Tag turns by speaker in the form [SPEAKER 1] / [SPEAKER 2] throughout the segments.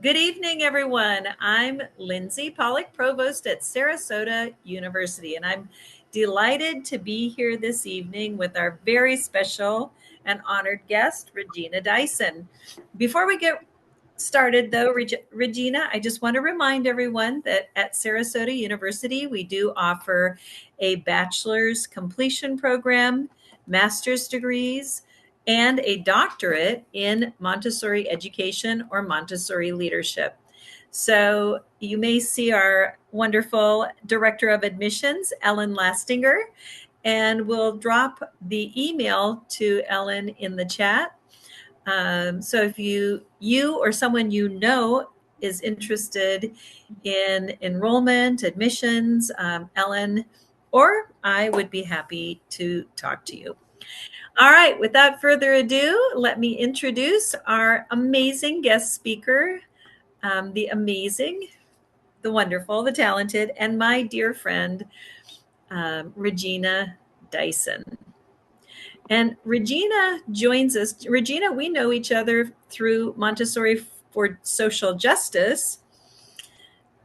[SPEAKER 1] Good evening, everyone. I'm Lindsay Pollock, Provost at Sarasota University, and I'm delighted to be here this evening with our very special and honored guest, Regina Dyson. Before we get started, though, Regina, I just want to remind everyone that at Sarasota University, we do offer a bachelor's completion program, master's degrees, and a doctorate in Montessori education or Montessori leadership. So you may see our wonderful Director of Admissions, Ellen Lastinger, and we'll drop the email to Ellen in the chat. So if you or someone you know is interested in enrollment, admissions, Ellen or I would be happy to talk to you. All right, without further ado, let me introduce our amazing guest speaker, the amazing, the wonderful, the talented, and my dear friend, Regina Dyson. And Regina joins us. Regina, we know each other through Montessori for Social Justice.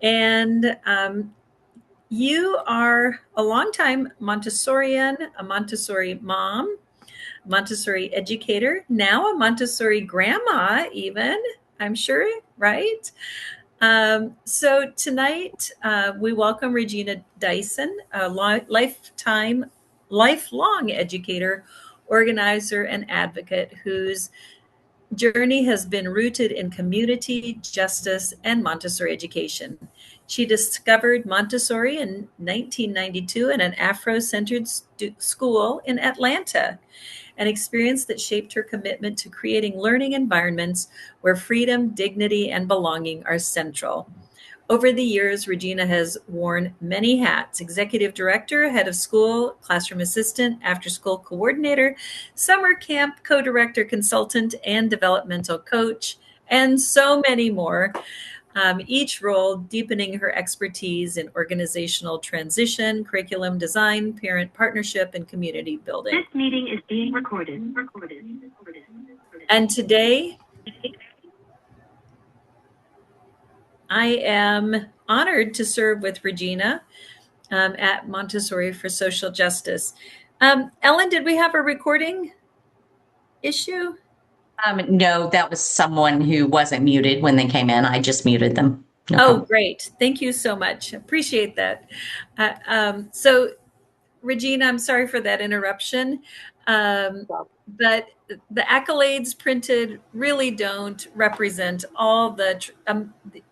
[SPEAKER 1] And you are a longtime Montessorian, a Montessori mom, Montessori educator, now a Montessori grandma, even, I'm sure, right? So tonight we welcome Regina Dyson, a lifelong educator, organizer, and advocate whose journey has been rooted in community, justice, and Montessori education. She discovered Montessori in 1992 in an Afro-centered school in Atlanta, an experience that shaped her commitment to creating learning environments where freedom, dignity, and belonging are central. Over the years, Regina has worn many hats: executive director, head of school, classroom assistant, after-school coordinator, summer camp co-director, consultant, and developmental coach, and so many more. Each role deepening her expertise in organizational transition, curriculum design, parent partnership, and community building.
[SPEAKER 2] This meeting is being recorded.
[SPEAKER 1] And today, I am honored to serve with Regina at Montessori for Social Justice. Ellen, did we have a recording issue?
[SPEAKER 3] No, that was someone who wasn't muted when they came in. I just muted them.
[SPEAKER 1] No problem. Great. Thank you so much. Appreciate that. So, Regina, I'm sorry for that interruption. But the accolades printed really don't represent all the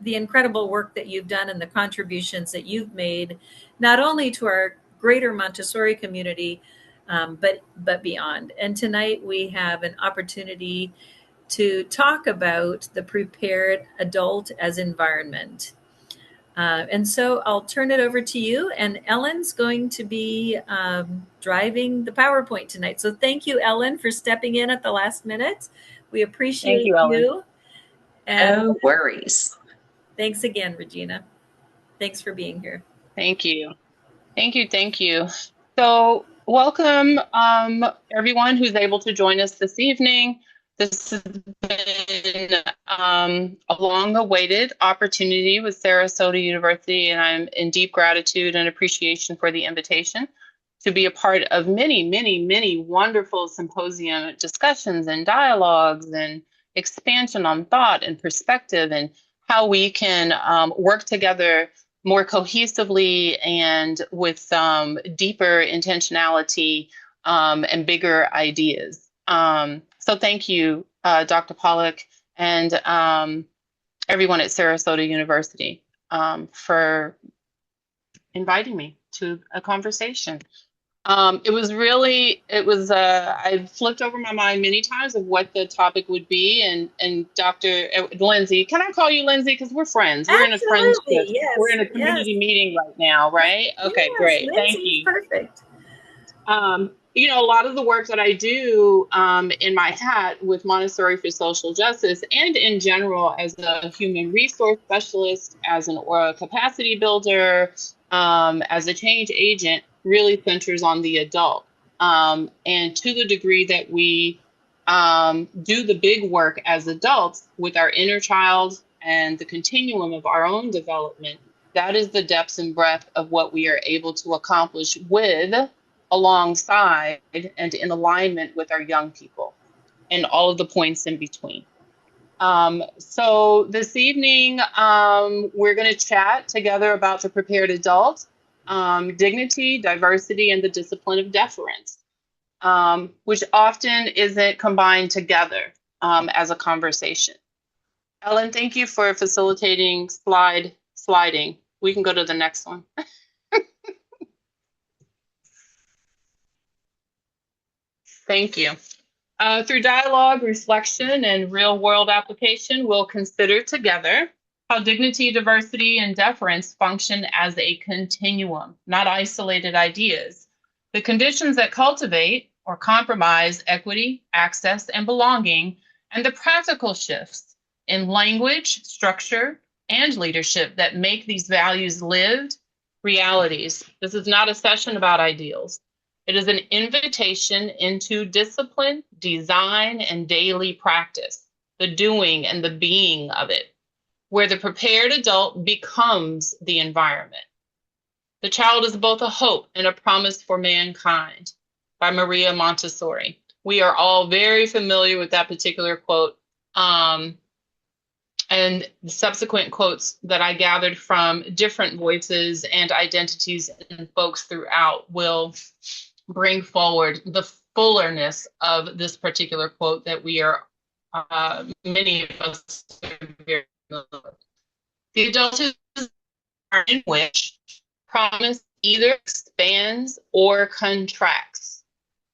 [SPEAKER 1] incredible work that you've done and the contributions that you've made, not only to our greater Montessori community, but beyond. And tonight we have an opportunity to talk about the prepared adult as environment. And so I'll turn it over to you, and Ellen's going to be driving the PowerPoint tonight. So thank you, Ellen, for stepping in at the last minute. We appreciate you.
[SPEAKER 3] And no worries.
[SPEAKER 1] Thanks again, Regina. Thanks for being here.
[SPEAKER 4] Thank you. Thank you. Thank you. So welcome everyone who's able to join us this evening. This has been a long-awaited opportunity with Sarasota University, and I'm in deep gratitude and appreciation for the invitation to be a part of many, many, many wonderful symposium discussions and dialogues and expansion on thought and perspective and how we can work together more cohesively and with deeper intentionality and bigger ideas. So thank you, Dr. Pollock, and everyone at Sarasota University for inviting me to a conversation. I flipped over my mind many times of what the topic would be, and Dr. Lindsay, can I call you Lindsay? Because we're friends.
[SPEAKER 1] Absolutely,
[SPEAKER 4] we're in a friendship.
[SPEAKER 1] Yes,
[SPEAKER 4] we're in a community meeting right now, right? Okay,
[SPEAKER 1] yes,
[SPEAKER 4] great.
[SPEAKER 1] Lindsay's
[SPEAKER 4] Thank you.
[SPEAKER 1] Perfect.
[SPEAKER 4] You know, a lot of the work that I do in my hat with Montessori for Social Justice and in general as a human resource specialist, as an capacity builder, as a change agent, really centers on the adult. And to the degree that we do the big work as adults with our inner child and the continuum of our own development, that is the depths and breadth of what we are able to accomplish with, alongside, and in alignment with our young people and all of the points in between. So this evening, we're going to chat together about the prepared adult, dignity, diversity, and the discipline of deference, which often isn't combined together as a conversation. Ellen, thank you for facilitating sliding. We can go to the next one. Thank you. Through dialogue, reflection, and real-world application, we'll consider together how dignity, diversity, and deference function as a continuum, not isolated ideas. The conditions that cultivate or compromise equity, access, and belonging, and the practical shifts in language, structure, and leadership that make these values lived realities. This is not a session about ideals. It is an invitation into discipline, design, and daily practice, the doing and the being of it, where the prepared adult becomes the environment. The child is both a hope and a promise for mankind, by Maria Montessori. We are all very familiar with that particular quote, and the subsequent quotes that I gathered from different voices and identities and folks throughout will bring forward the fullerness of this particular quote that we are, many of us are very familiar with. The adult is in which promise either expands or contracts.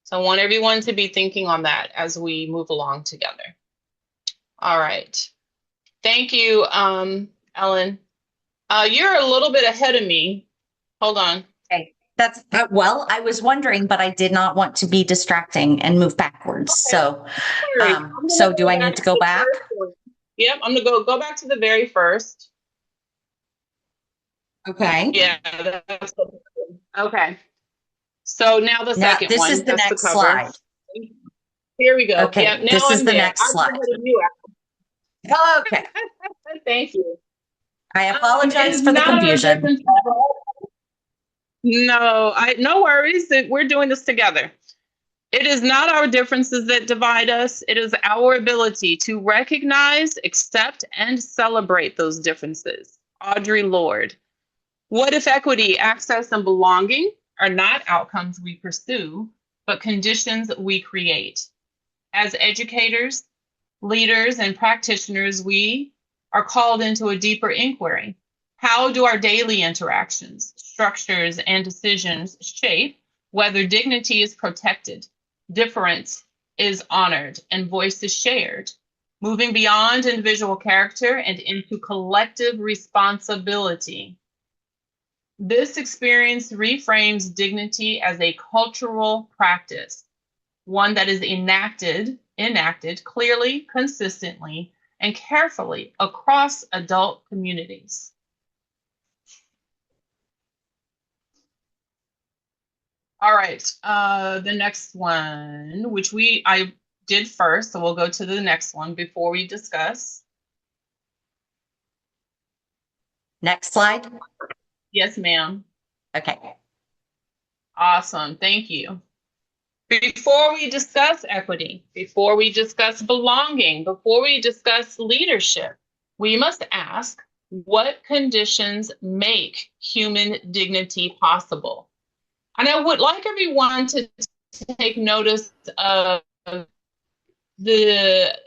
[SPEAKER 4] So I want everyone to be thinking on that as we move along together. All right. Thank you, Ellen. You're a little bit ahead of me. Hold on.
[SPEAKER 3] Okay. That's well, I was wondering, but I did not want to be distracting and move backwards.
[SPEAKER 4] Okay.
[SPEAKER 3] So do I need to go back?
[SPEAKER 4] Yep, I'm gonna go back to the very first.
[SPEAKER 3] Okay.
[SPEAKER 4] Yeah, that's okay. So now the second
[SPEAKER 3] This
[SPEAKER 4] one.
[SPEAKER 3] is the
[SPEAKER 4] That's
[SPEAKER 3] next
[SPEAKER 4] cover.
[SPEAKER 3] slide.
[SPEAKER 4] Here we go.
[SPEAKER 3] Okay,
[SPEAKER 4] Yep, now
[SPEAKER 3] this is
[SPEAKER 4] I'm
[SPEAKER 3] the
[SPEAKER 4] there.
[SPEAKER 3] next
[SPEAKER 4] I'm
[SPEAKER 3] slide.
[SPEAKER 4] ahead of you.
[SPEAKER 3] Okay.
[SPEAKER 4] Thank you.
[SPEAKER 3] I apologize
[SPEAKER 4] It's
[SPEAKER 3] for the
[SPEAKER 4] not our
[SPEAKER 3] confusion.
[SPEAKER 4] differences. No worries. We're doing this together. It is not our differences that divide us. It is our ability to recognize, accept, and celebrate those differences. Audre Lorde. What if equity, access, and belonging are not outcomes we pursue, but conditions we create? As educators, leaders, and practitioners, we are called into a deeper inquiry. How do our daily interactions, structures, and decisions shape whether dignity is protected, difference is honored, and voice is shared, moving beyond individual character and into collective responsibility? This experience reframes dignity as a cultural practice, one that is enacted clearly, consistently, and carefully across adult communities. All right, the next one, which I did first, so we'll go to the next one before we discuss.
[SPEAKER 3] Next slide.
[SPEAKER 4] Yes, ma'am.
[SPEAKER 3] Okay.
[SPEAKER 4] Awesome, thank you. Before we discuss equity, before we discuss belonging, before we discuss leadership, we must ask, what conditions make human dignity possible? And I would like everyone to take notice of the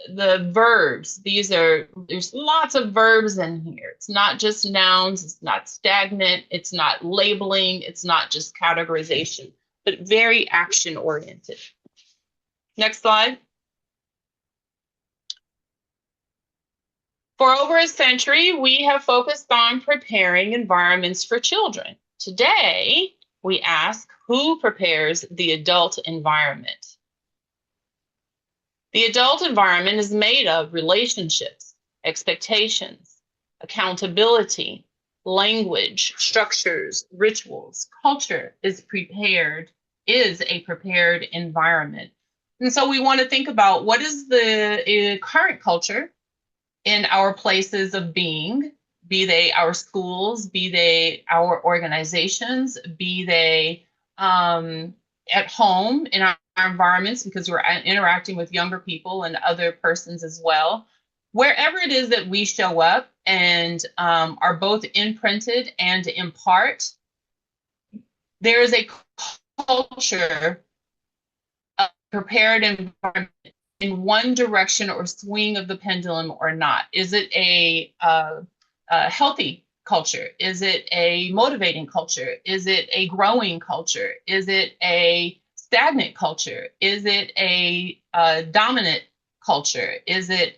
[SPEAKER 4] verbs. There's lots of verbs in here. It's not just nouns, it's not stagnant, it's not labeling, it's not just categorization, but very action oriented. Next slide. For over a century, we have focused on preparing environments for children. Today, we ask, who prepares the adult environment? The adult environment is made of relationships, expectations, accountability, language, structures, rituals. Culture is a prepared environment. And so we want to think about, what is the current culture in our places of being, be they our schools, be they our organizations, be they at home in our environments, because we're interacting with younger people and other persons as well. Wherever it is that we show up and are both imprinted and impart, there is a culture, a prepared environment in one direction or swing of the pendulum or not. Is it a healthy culture? Is it a motivating culture? Is it a growing culture? Is it a stagnant culture? Is it a dominant culture? Is it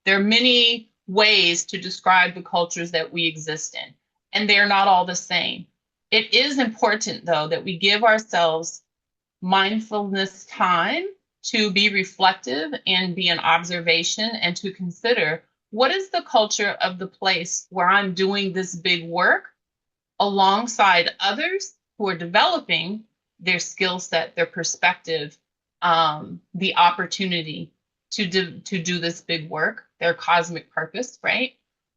[SPEAKER 4] there are many ways to describe the cultures that we exist in, and they're not all the same. It is important, though, that we give ourselves mindfulness time to be reflective and be in observation and to consider, what is the culture of the place where I'm doing this big work alongside others who are developing their skill set, their perspective, the opportunity to do this big work, their cosmic purpose, right?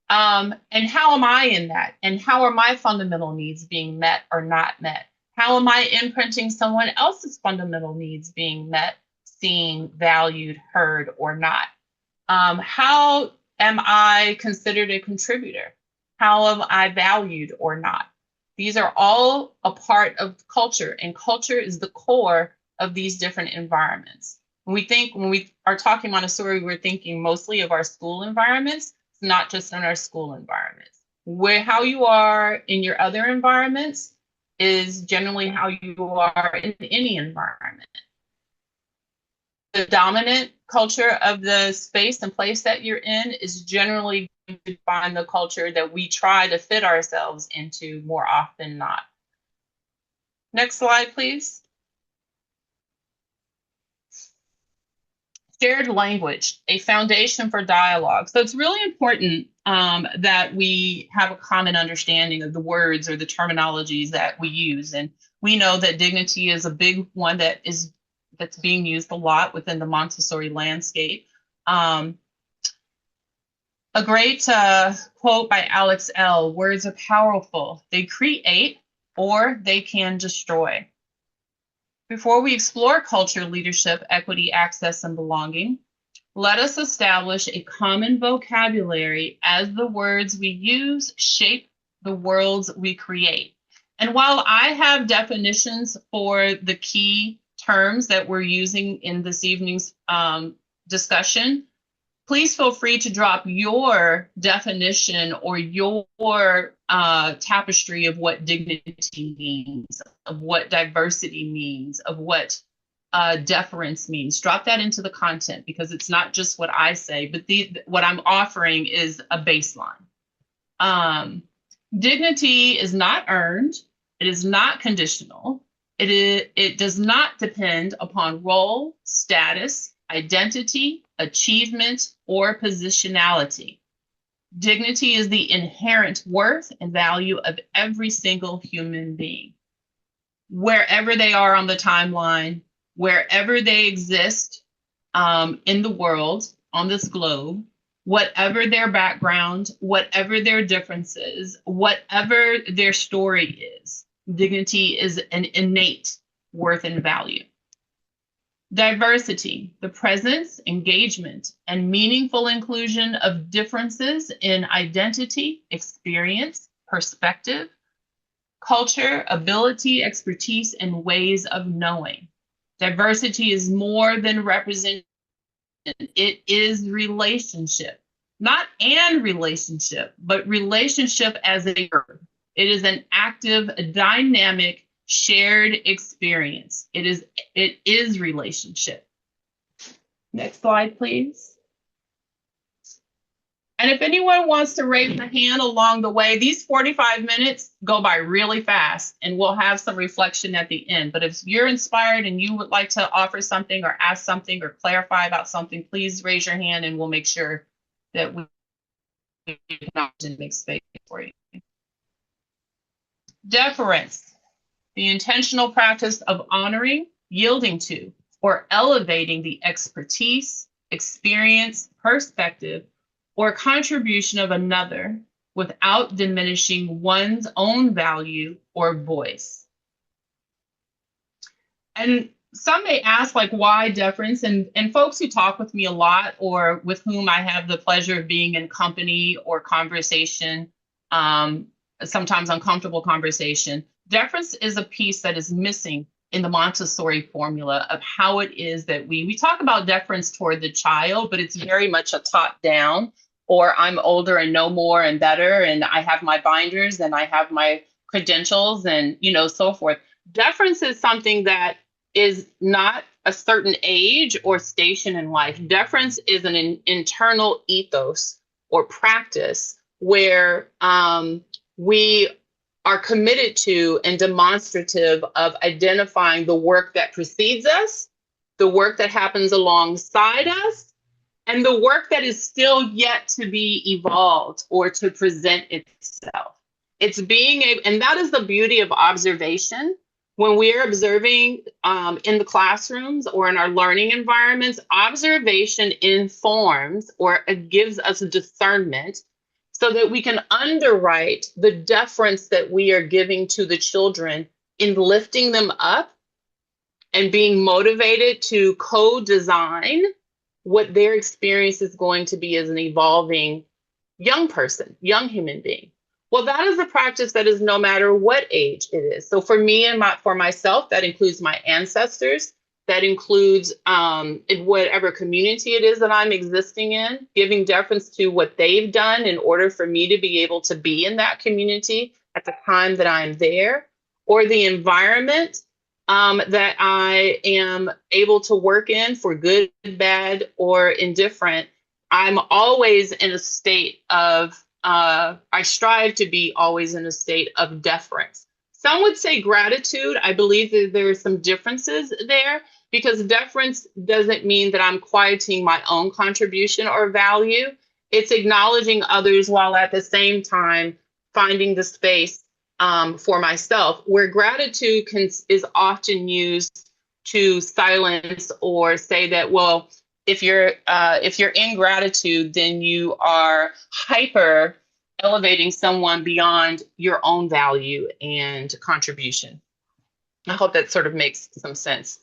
[SPEAKER 4] And how am I in that? And how are my fundamental needs being met or not met? How am I imprinting someone else's fundamental needs being met, seen, valued, heard, or not? How am I considered a contributor? How am I valued or not? These are all a part of culture, and culture is the core of these different environments. When we are talking Montessori, we're thinking mostly of our school environments. It's not just in our school environments. How you are in your other environments is generally how you are in any environment. The dominant culture of the space and place that you're in is generally going to define the culture that we try to fit ourselves into more often than not. Next slide, please. Shared language, a foundation for dialogue. So it's really important that we have a common understanding of the words or the terminologies that we use. And we know that dignity is a big one that's being used a lot within the Montessori landscape. A great quote by Alex L. Words are powerful. They create or they can destroy. Before we explore culture, leadership, equity, access, and belonging, let us establish a common vocabulary as the words we use shape the worlds we create. And while I have definitions for the key terms that we're using in this evening's discussion, please feel free to drop your definition or your tapestry of what dignity means, of what diversity means, of what deference means. Drop that into the content, because it's not just what I say, but what I'm offering is a baseline. Dignity is not earned. It is not conditional. It does not depend upon role, status, identity, achievement, or positionality. Dignity is the inherent worth and value of every single human being. Wherever they are on the timeline, wherever they exist in the world, on this globe, whatever their background, whatever their differences, whatever their story is, dignity is an innate worth and value. Diversity, the presence, engagement, and meaningful inclusion of differences in identity, experience, perspective, culture, ability, expertise, and ways of knowing. Diversity is more than representation. It is relationship, not an relationship, but relationship as a verb. It is an active, dynamic, shared experience. It is relationship. Next slide, please. And if anyone wants to raise a hand along the way, these 45 minutes go by really fast, and we'll have some reflection at the end. But if you're inspired and you would like to offer something or ask something or clarify about something, please raise your hand and we'll make sure that we acknowledge and make space for you. Deference, the intentional practice of honoring, yielding to, or elevating the expertise, experience, perspective, or contribution of another without diminishing one's own value or voice. And some may ask, like, why deference? And folks who talk with me a lot, or with whom I have the pleasure of being in company or conversation, sometimes uncomfortable conversation, deference is a piece that is missing in the Montessori formula of how it is that we talk about deference toward the child, but it's very much a top down, or I'm older and know more and better, and I have my binders and I have my credentials and, so forth. Deference is something that is not a certain age or station in life. Deference is an internal ethos or practice where we are committed to and demonstrative of identifying the work that precedes us, the work that happens alongside us, and the work that is still yet to be evolved or to present itself. It's being able, and that is the beauty of observation. When we are observing in the classrooms or in our learning environments, observation informs or it gives us discernment so that we can underwrite the deference that we are giving to the children in lifting them up and being motivated to co-design what their experience is going to be as an evolving young person, young human being. Well, that is a practice that is no matter what age it is. So for me and for myself, that includes my ancestors. That includes in whatever community it is that I'm existing in, giving deference to what they've done in order for me to be able to be in that community at the time that I'm there, or the environment that I am able to work in for good, bad, or indifferent. I'm always in a state of I strive to be always in a state of deference. Some would say gratitude. I believe that there are some differences there, because deference doesn't mean that I'm quieting my own contribution or value. It's acknowledging others while at the same time finding the space for myself, where gratitude is often used to silence or say that, well, if you're in gratitude, then you are hyper elevating someone beyond your own value and contribution. I hope that sort of makes some sense.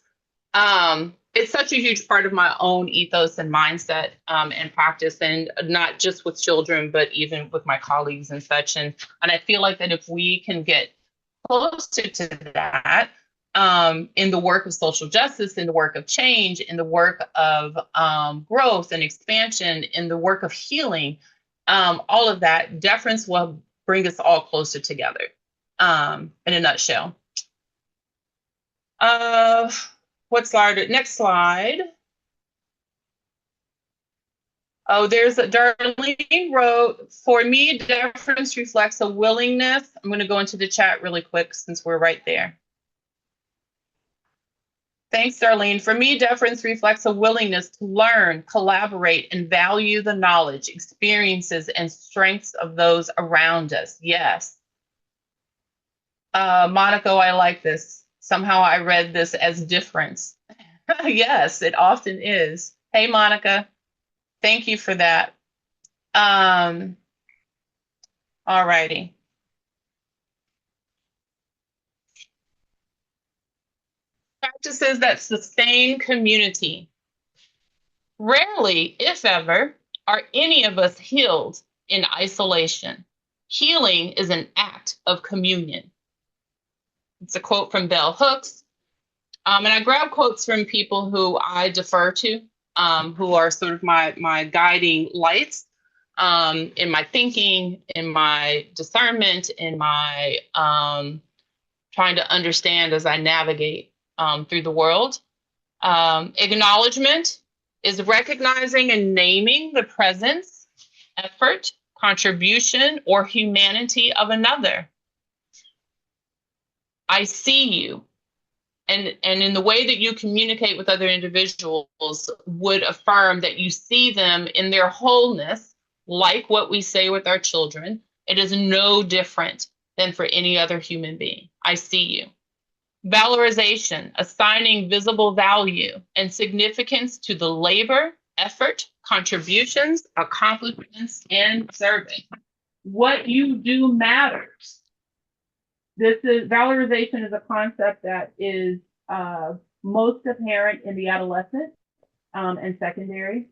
[SPEAKER 4] It's such a huge part of my own ethos and mindset and practice, and not just with children, but even with my colleagues and such. And I feel like that if we can get closer to that, in the work of social justice, in the work of change, in the work of growth and expansion, in the work of healing, all of that, deference will bring us all closer together, in a nutshell. What slide? Next slide. Oh, Darlene wrote, for me, deference reflects a willingness. I'm going to go into the chat really quick since we're right there. Thanks, Darlene. For me, deference reflects a willingness to learn, collaborate, and value the knowledge, experiences, and strengths of those around us. Yes. Monaco, I like this. Somehow I read this as difference. Yes, it often is. Hey, Monica. Thank you for that. All righty. Practices that sustain community. Rarely, if ever, are any of us healed in isolation. Healing is an act of communion. It's a quote from Bell Hooks. And I grab quotes from people who I defer to, who are sort of my guiding lights in my thinking, in my discernment, in my trying to understand as I navigate through the world. Acknowledgement is recognizing and naming the presence, effort, contribution, or humanity of another. I see you. And in the way that you communicate with other individuals would affirm that you see them in their wholeness, like what we say with our children. It is no different than for any other human being. I see you. Valorization, assigning visible value and significance to the labor effort, contributions, accomplishments, and service. What you do matters. Valorization is a concept that is most apparent in the adolescent and secondary.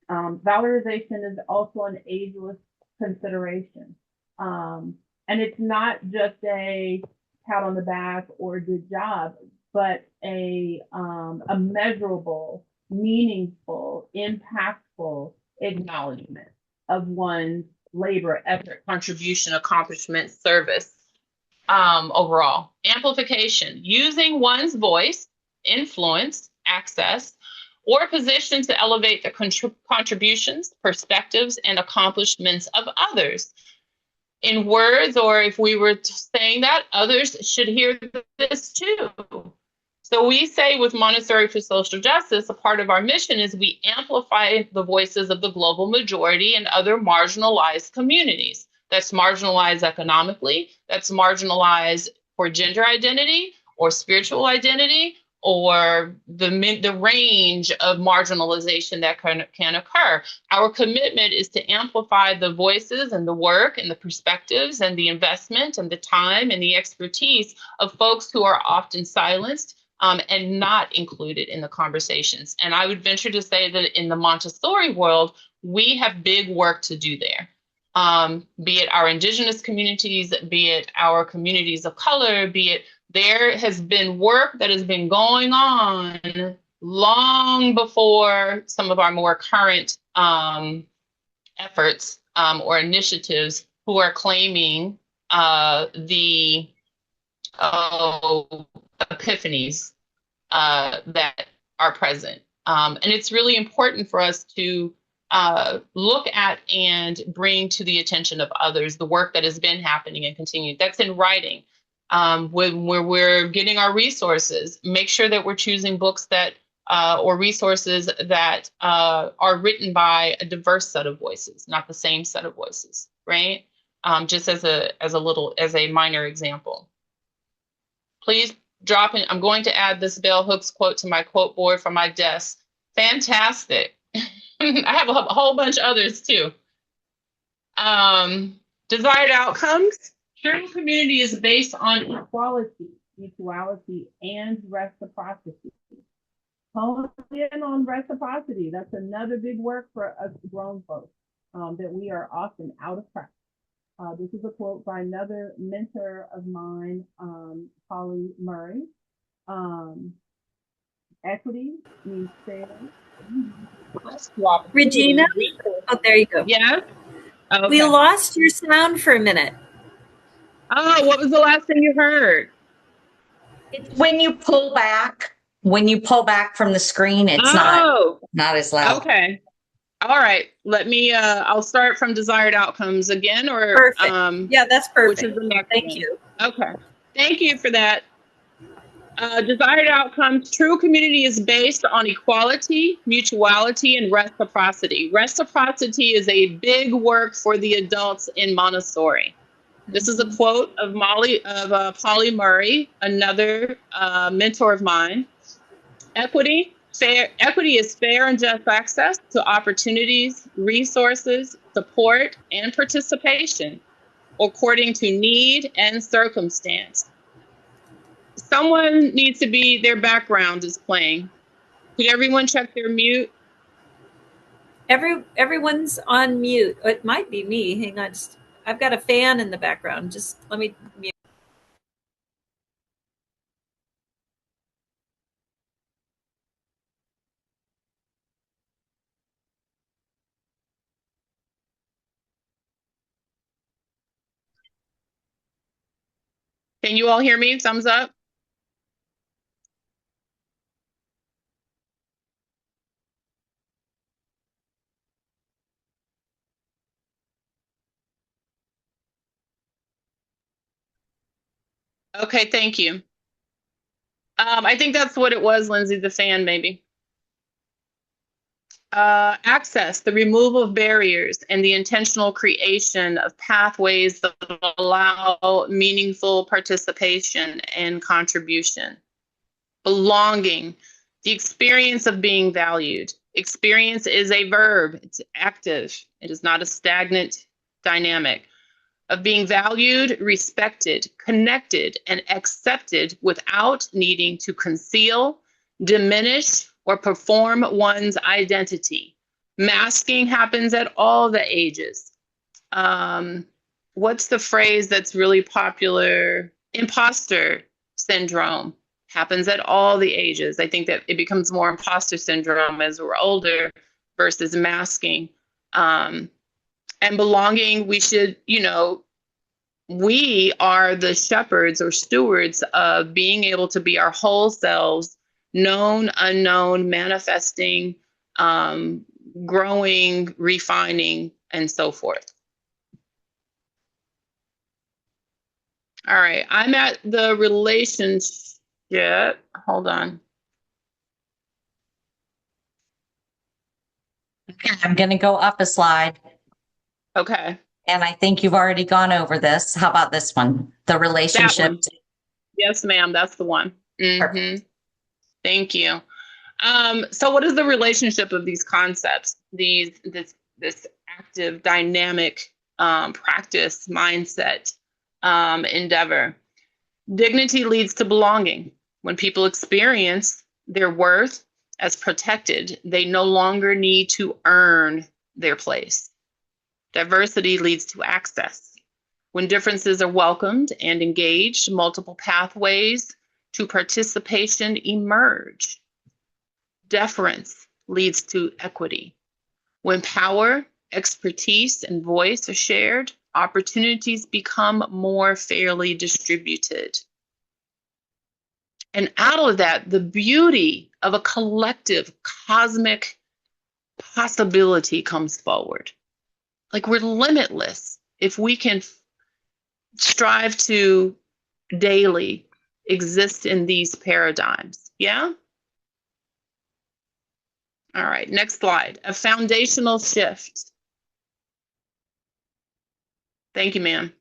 [SPEAKER 4] Valorization is also an ageless consideration. And it's not just a pat on the back or a good job, but a measurable, meaningful, impactful acknowledgement of one's labor, effort, contribution, accomplishment, service overall. Amplification, using one's voice, influence, access, or position to elevate the contributions, perspectives, and accomplishments of others. In words, or if we were saying that, others should hear this too. So we say with Montessori for Social Justice, a part of our mission is we amplify the voices of the global majority and other marginalized communities. That's marginalized economically, that's marginalized for gender identity or spiritual identity, or the range of marginalization that can occur. Our commitment is to amplify the voices and the work and the perspectives and the investment and the time and the expertise of folks who are often silenced and not included in the conversations. And I would venture to say that in the Montessori world, we have big work to do there. Be it our indigenous communities, be it our communities of color, be it there has been work that has been going on long before some of our more current efforts or initiatives who are claiming the epiphanies that are present. And it's really important for us to look at and bring to the attention of others the work that has been happening and continued. That's in writing. When we're getting our resources, make sure that we're choosing books that or resources that are written by a diverse set of voices, not the same set of voices, right? Just as a minor example. Please drop in. I'm going to add this bell hooks quote to my quote board from my desk. Fantastic. I have a whole bunch of others too. Desired outcomes. True community is based on equality, mutuality, and reciprocity. Hone in on reciprocity. That's another big work for us grown folks that we are often out of practice. This is a quote by another mentor of mine, Polly Murray. Equity means fair.
[SPEAKER 1] Regina? Oh, there you go.
[SPEAKER 4] Yeah. Okay.
[SPEAKER 1] We lost your sound for a minute.
[SPEAKER 4] Oh, what was the last thing you heard?
[SPEAKER 3] It's when you pull back from the screen, it's not as loud.
[SPEAKER 4] Okay. All right. Let me, I'll start from desired outcomes again, or
[SPEAKER 1] perfect. Yeah, that's perfect.
[SPEAKER 4] Which is the next
[SPEAKER 1] Thank
[SPEAKER 4] one.
[SPEAKER 1] you.
[SPEAKER 4] Okay. Thank you for that. Desired outcomes. True community is based on equality, mutuality, and reciprocity. Reciprocity is a big work for the adults in Montessori. This is a quote of Polly Murray, another mentor of mine. Equity is fair and just access to opportunities, resources, support, and participation according to need and circumstance. Someone needs to be, their background is playing. Could everyone check their mute?
[SPEAKER 1] Everyone's on mute. It might be me. Hang on. I've got a fan in the background. Just let me mute.
[SPEAKER 4] Can you all hear me? Thumbs up. Okay, thank you. I think that's what it was, Lindsay, the fan maybe. Access, the removal of barriers and the intentional creation of pathways that allow meaningful participation and contribution. Belonging, the experience of being valued. Experience is a verb. It's active. It is not a stagnant dynamic. Of being valued, respected, connected, and accepted without needing to conceal, diminish, or perform one's identity. Masking happens at all the ages. What's the phrase that's really popular? Imposter syndrome happens at all the ages. I think that it becomes more imposter syndrome as we're older versus masking. And belonging, we should, we are the shepherds or stewards of being able to be our whole selves, known, unknown, manifesting, growing, refining, and so forth. All right, I'm at the relationship. Hold on.
[SPEAKER 3] Okay, I'm going to go up a slide.
[SPEAKER 4] Okay.
[SPEAKER 3] And I think you've already gone over this. How about this one? The relationship.
[SPEAKER 4] That one. Yes, ma'am. That's the one. Mm-hmm. Thank you. So what is the relationship of these concepts? This active, dynamic practice, mindset, endeavor. Dignity leads to belonging. When people experience their worth as protected, they no longer need to earn their place. Diversity leads to access. When differences are welcomed and engaged, multiple pathways to participation emerge. Deference leads to equity. When power, expertise, and voice are shared, opportunities become more fairly distributed. And out of that, the beauty of a collective cosmic possibility comes forward. Like, we're limitless if we can strive to daily exist in these paradigms. Yeah? All right, next slide. A foundational shift. Thank you, ma'am.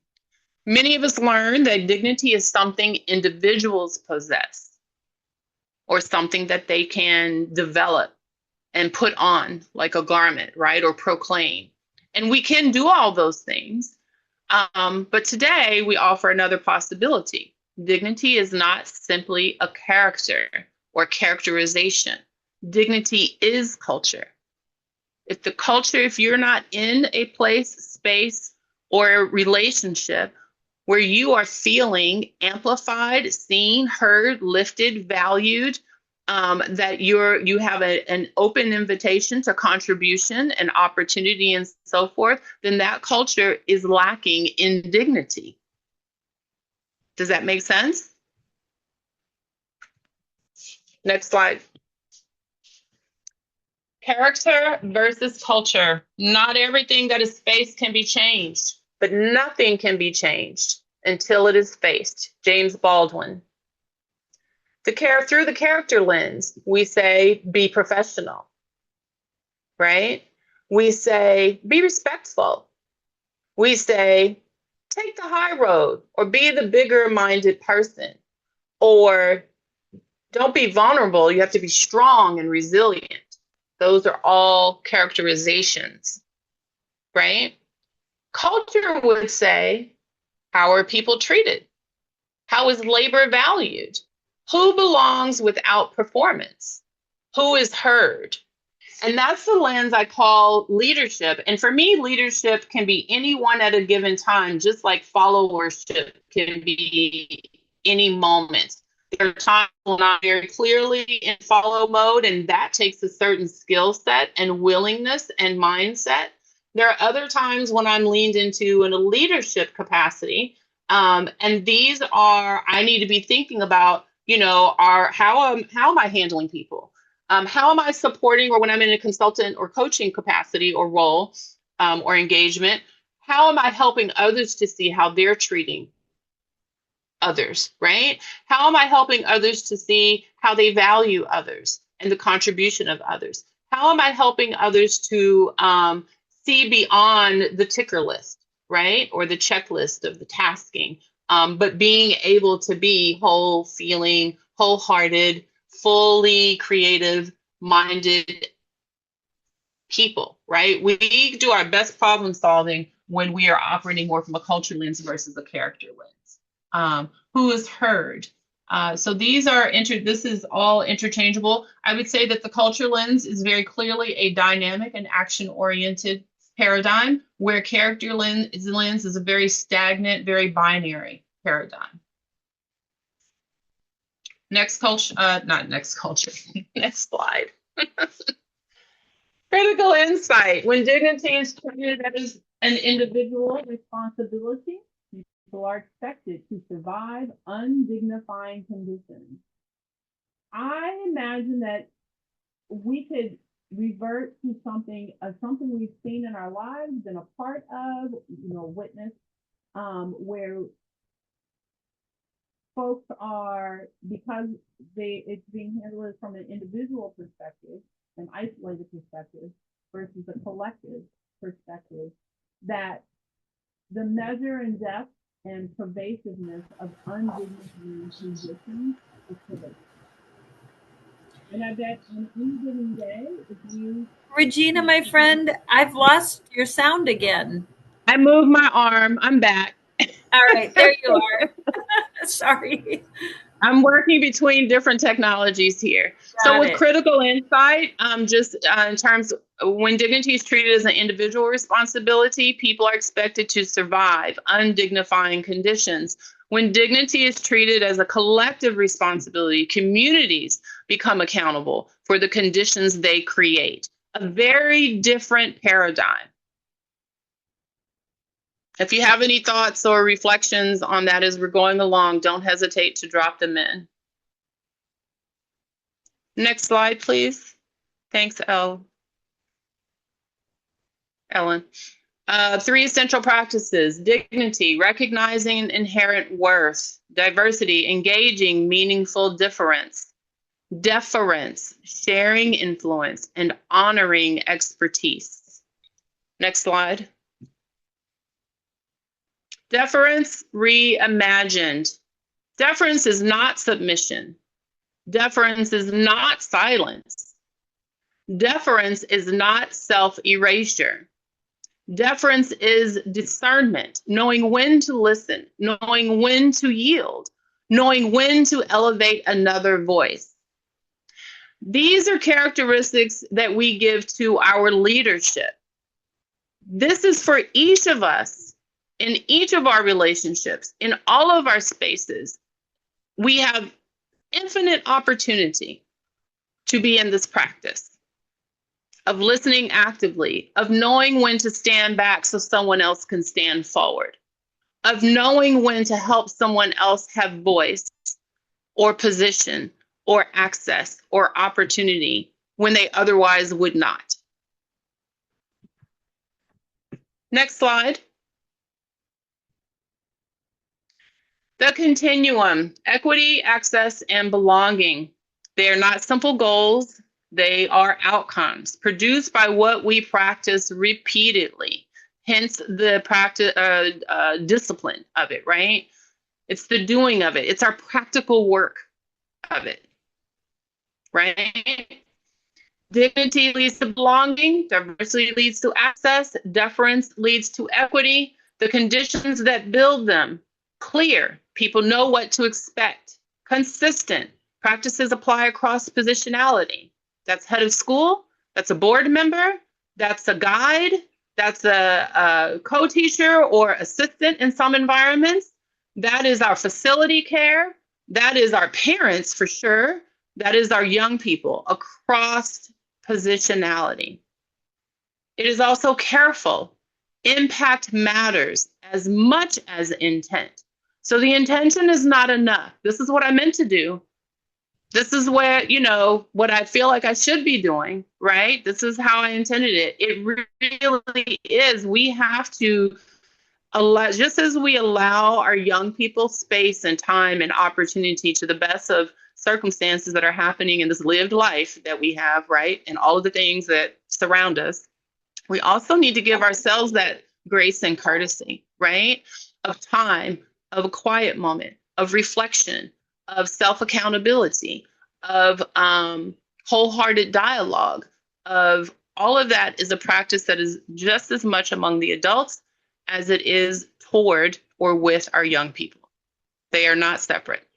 [SPEAKER 4] Many of us learn that dignity is something individuals possess or something that they can develop and put on like a garment, right? Or proclaim. And we can do all those things. But today we offer another possibility. Dignity is not simply a character or characterization. Dignity is culture. If you're not in a place, space, or relationship where you are feeling amplified, seen, heard, lifted, valued, that you have an open invitation to contribution and opportunity and so forth, then that culture is lacking in dignity. Does that make sense? Next slide. Character versus culture. Not everything that is faced can be changed, but nothing can be changed until it is faced. James Baldwin. Through the character lens, we say, be professional, right? We say, be respectful. We say, take the high road, or be the bigger-minded person, or don't be vulnerable. You have to be strong and resilient. Those are all characterizations, right? Culture would say, how are people treated? How is labor valued? Who belongs without performance? Who is heard? And that's the lens I call leadership. And for me, leadership can be anyone at a given time, just like followership can be any moment. There are times when I'm very clearly in follow mode, and that takes a certain skill set and willingness and mindset. There are other times when I'm leaned into in a leadership capacity. And these are, I need to be thinking about, how am I handling people? How am I supporting, or when I'm in a consultant or coaching capacity or role or engagement, how am I helping others to see how they're treating others, right? How am I helping others to see how they value others and the contribution of others? How am I helping others to see beyond the ticker list, right? Or the checklist of the tasking, but being able to be whole, feeling, wholehearted, fully creative minded people, right? We do our best problem solving when we are operating more from a culture lens versus a character lens. Who is heard? So these are this is all interchangeable. I would say that the culture lens is very clearly a dynamic and action-oriented paradigm, where character lens is a very stagnant, very binary paradigm. Next culture, not next culture, next slide. Critical insight. When dignity is treated as an individual responsibility, people are expected to survive undignifying conditions. I imagine that we could revert to something we've seen in our lives, been a part of, witnessed, where folks are, because it's being handled from an individual perspective, an isolated perspective versus a collective perspective, that the measure and depth and pervasiveness of undignity conditions is pervasive. And I bet on any given day, if you...
[SPEAKER 1] Regina, my friend, I've lost your sound again.
[SPEAKER 4] I moved my arm. I'm back.
[SPEAKER 1] All right, there you are. Sorry.
[SPEAKER 4] I'm working between different technologies here. So with critical insight, just in terms of when dignity is treated as an individual responsibility, people are expected to survive undignifying conditions. When dignity is treated as a collective responsibility, communities become accountable for the conditions they create. A very different paradigm. If you have any thoughts or reflections on that as we're going along, don't hesitate to drop them in. Next slide, please. Thanks, Ellen. 3 essential practices: dignity, recognizing inherent worth; diversity, engaging meaningful difference; deference, sharing influence and honoring expertise. Next slide. Deference reimagined. Deference is not submission. Deference is not silence. Deference is not self-erasure. Deference is discernment, knowing when to listen, knowing when to yield, knowing when to elevate another voice. These are characteristics that we give to our leadership. This is for each of us. In each of our relationships, in all of our spaces, we have infinite opportunity to be in this practice of listening actively, of knowing when to stand back so someone else can stand forward, of knowing when to help someone else have voice or position or access or opportunity when they otherwise would not. Next slide. The continuum: equity, access, and belonging. They are not simple goals. They are outcomes produced by what we practice repeatedly. Hence the practice, discipline of it, right? It's the doing of it. It's our practical work of it, right? Dignity leads to belonging. Diversity leads to access. Deference leads to equity. The conditions that build them: clear, people know what to expect; consistent, practices apply across positionality. That's head of school, that's a board member, that's a guide, that's a co-teacher or assistant in some environments. That is our facility care. That is our parents for sure. That is our young people across positionality. It is also careful. Impact matters as much as intent. So the intention is not enough. This is what I meant to do. This is where, what I feel like I should be doing, right? This is how I intended it. It really is. We have to allow, just as we allow our young people space and time and opportunity to the best of circumstances that are happening in this lived life that we have, right? And all of the things that surround us, we also need to give ourselves that grace and courtesy, right? Of time, of a quiet moment, of reflection, of self-accountability, of wholehearted dialogue, of All of that is a practice that is just as much among the adults as it is toward or with our young people. They are not separate.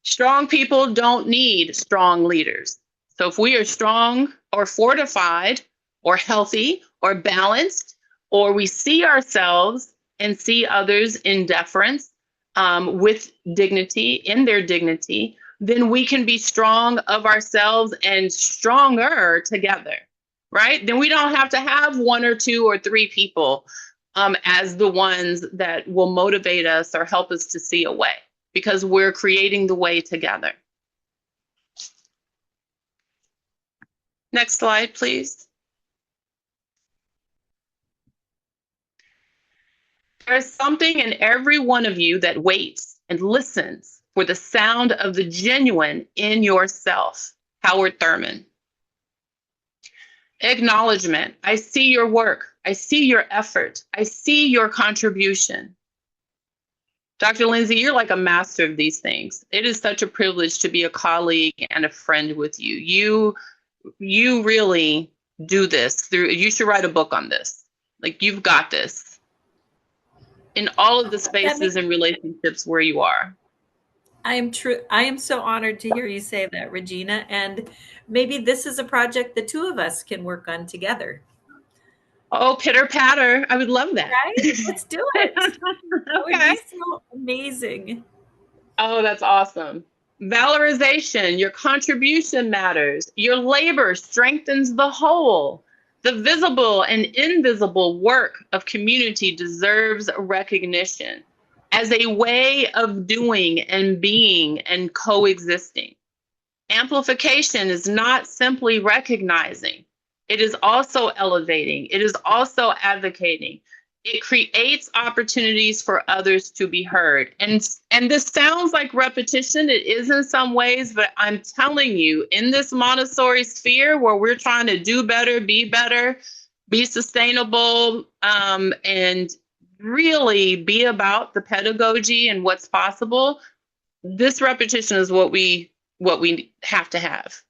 [SPEAKER 4] Strong people don't need strong leaders. So if we are strong or fortified or healthy or balanced, or we see ourselves and see others in deference, with dignity, in their dignity, then we can be strong of ourselves and stronger together, right? Then we don't have to have one or two or three people as the ones that will motivate us or help us to see a way, because we're creating the way together. Next slide, please. There's something in every one of you that waits and listens for the sound of the genuine in yourself. Howard Thurman. Acknowledgement. I see your work. I see your effort. I see your contribution. Dr. Lindsay, you're like a master of these things. It is such a privilege to be a colleague and a friend with you. You really do this through, you should write a book on this. Like, you've got this in all of the spaces and relationships where you are.
[SPEAKER 1] I am so honored to hear you say that, Regina. And maybe this is a project the two of us can work on together.
[SPEAKER 4] Oh, pitter patter. I would love that.
[SPEAKER 1] Right? Let's do it.
[SPEAKER 4] Okay.
[SPEAKER 1] That would be so amazing.
[SPEAKER 4] Oh, that's awesome. Valorization, your contribution matters. Your labor strengthens the whole. The visible and invisible work of community deserves recognition as a way of doing and being and coexisting. Amplification is not simply recognizing. It is also elevating. It is also advocating. It creates opportunities for others to be heard. And this sounds like repetition. It is in some ways, but I'm telling you, in this Montessori sphere where we're trying to do better, be sustainable, and really be about the pedagogy and what's possible, this repetition is what we have to have.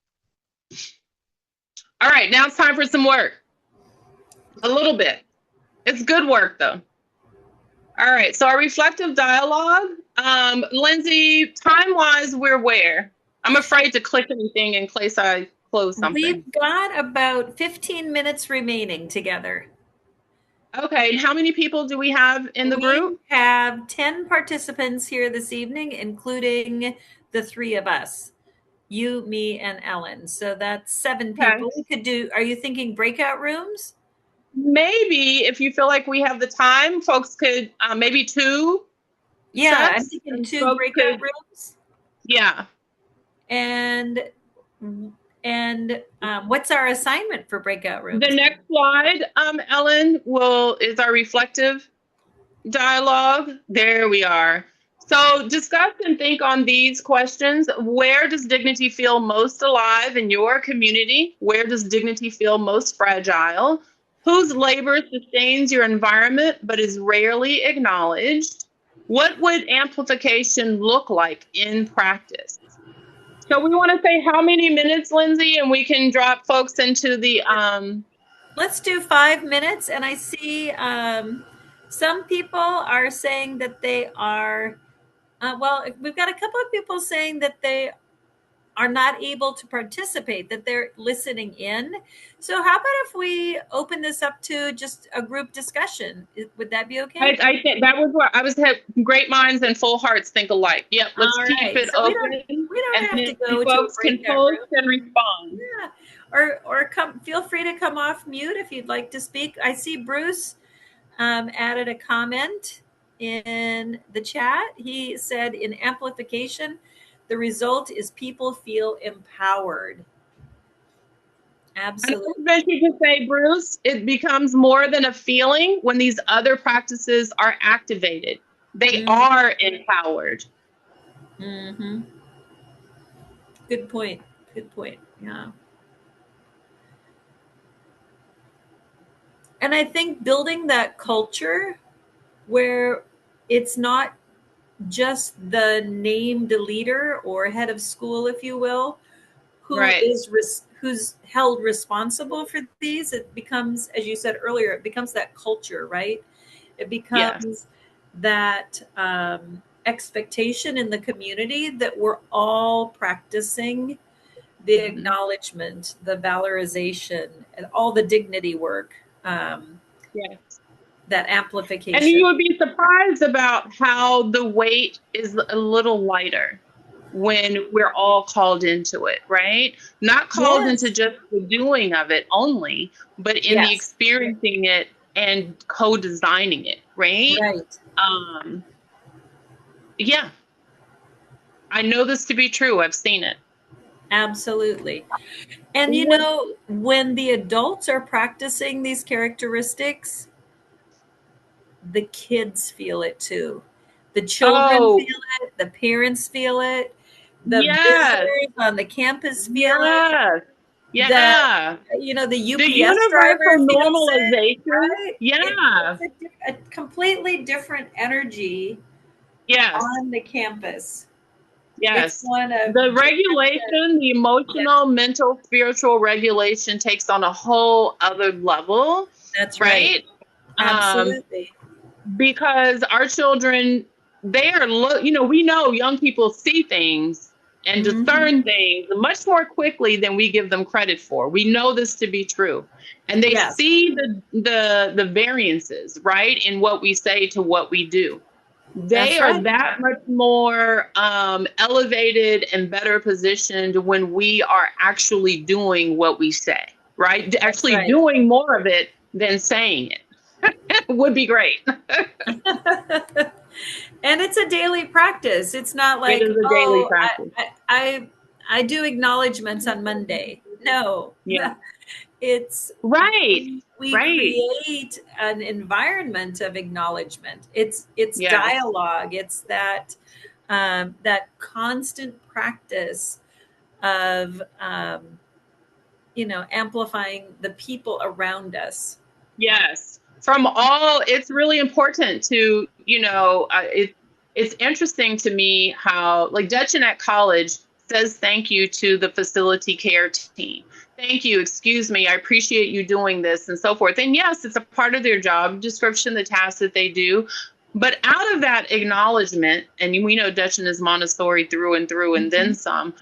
[SPEAKER 4] All right, now it's time for some work. A little bit. It's good work, though. All right, so our reflective dialogue. Lindsay, time-wise, we're where? I'm afraid to click anything in case I close something.
[SPEAKER 1] We've got about 15 minutes remaining together.
[SPEAKER 4] Okay, and how many people do we have in the group?
[SPEAKER 1] We have 10 participants here this evening, including the three of us. You, me, and Ellen. So that's 7 people. Okay. We could do, are you thinking breakout rooms?
[SPEAKER 4] Maybe if you feel like we have the time, folks could maybe 2.
[SPEAKER 1] Yeah, I'm thinking 2 breakout rooms.
[SPEAKER 4] Yeah.
[SPEAKER 1] And what's our assignment for breakout rooms?
[SPEAKER 4] The next slide, Ellen, is our reflective dialogue. There we are. So discuss and think on these questions. Where does dignity feel most alive in your community? Where does dignity feel most fragile? Whose labor sustains your environment but is rarely acknowledged? What would amplification look like in practice? So we want to say how many minutes, Lindsay, and we can drop folks into the...
[SPEAKER 1] Let's do 5 minutes. And I see some people are saying that they are... well, we've got a couple of people saying that they are not able to participate, that they're listening in. So how about if we open this up to just a group discussion? Would that be okay?
[SPEAKER 4] I think that was what I was had great minds and full hearts think alike. Yep, let's keep it
[SPEAKER 1] so
[SPEAKER 4] open.
[SPEAKER 1] We don't have to go
[SPEAKER 4] folks
[SPEAKER 1] to a
[SPEAKER 4] can post and respond.
[SPEAKER 1] Yeah. Or feel free to come off mute if you'd like to speak. I see Bruce added a comment in the chat. He said, in amplification, the result is people feel empowered. Absolutely.
[SPEAKER 4] And I you could say, Bruce, it becomes more than a feeling when these other practices are activated. They are empowered.
[SPEAKER 1] Mm-hmm. Good point. Good point. Yeah. And I think building that culture where it's not just the named leader or head of school, if you will, who's held responsible for these, it becomes, as you said earlier, it becomes that culture, right? It becomes that expectation in the community that we're all practicing the acknowledgement, the valorization, and all the dignity work,
[SPEAKER 4] Yes.
[SPEAKER 1] that
[SPEAKER 4] And
[SPEAKER 1] amplification.
[SPEAKER 4] you would be surprised about how the weight is a little lighter when we're all called into it, right? Not called into
[SPEAKER 1] Yes.
[SPEAKER 4] just the doing of it only, but in the
[SPEAKER 1] Yes.
[SPEAKER 4] experiencing it and co-designing it, right?
[SPEAKER 1] Right.
[SPEAKER 4] Um, yeah, I know this to be true. I've seen it.
[SPEAKER 1] Absolutely. And
[SPEAKER 4] What?
[SPEAKER 1] when the adults are practicing these characteristics, the kids feel it too. The children
[SPEAKER 4] Oh,
[SPEAKER 1] feel it, the parents feel it, the
[SPEAKER 4] yes,
[SPEAKER 1] visitors on the campus feel it,
[SPEAKER 4] yes,
[SPEAKER 1] the
[SPEAKER 4] yeah.
[SPEAKER 1] the
[SPEAKER 4] The
[SPEAKER 1] UPS driver
[SPEAKER 4] universal
[SPEAKER 1] feels it,
[SPEAKER 4] normalization.
[SPEAKER 1] right?
[SPEAKER 4] Yeah,
[SPEAKER 1] It's a completely different energy
[SPEAKER 4] yes.
[SPEAKER 1] on the campus. It's
[SPEAKER 4] Yes.
[SPEAKER 1] one of
[SPEAKER 4] The
[SPEAKER 1] connection.
[SPEAKER 4] regulation, the
[SPEAKER 1] Yeah,
[SPEAKER 4] emotional, mental, spiritual regulation takes on a whole other level,
[SPEAKER 1] that's right.
[SPEAKER 4] right? Um,
[SPEAKER 1] Absolutely.
[SPEAKER 4] because our children, they are, we know young people see things and
[SPEAKER 1] Hmm.
[SPEAKER 4] discern things much more quickly than we give them credit for. We know this to be true. And they
[SPEAKER 1] Yes,
[SPEAKER 4] see the variances, right, in what we say to what we do. They
[SPEAKER 1] that's
[SPEAKER 4] are
[SPEAKER 1] right.
[SPEAKER 4] that much more elevated and better positioned when we are actually doing what we say, right?
[SPEAKER 1] That's
[SPEAKER 4] Actually
[SPEAKER 1] right.
[SPEAKER 4] doing more of it than saying it would be great.
[SPEAKER 1] And it's a daily practice. It's not
[SPEAKER 4] It
[SPEAKER 1] like,
[SPEAKER 4] is a daily
[SPEAKER 1] oh,
[SPEAKER 4] practice.
[SPEAKER 1] I do acknowledgments on Monday. No,
[SPEAKER 4] Yeah.
[SPEAKER 1] it's
[SPEAKER 4] Right.
[SPEAKER 1] we
[SPEAKER 4] Right.
[SPEAKER 1] create an environment of acknowledgement. It's
[SPEAKER 4] Yes.
[SPEAKER 1] dialogue. It's that constant practice of amplifying the people around us.
[SPEAKER 4] Yes. From all, it's really important to, it's interesting to me how, like, Dutchin at college says thank you to the facility care team. Thank you, excuse me, I appreciate you doing this, and so forth. And yes, it's a part of their job description, the tasks that they do. But out of that acknowledgement, and we know Dutchin is Montessori through and through, and then some,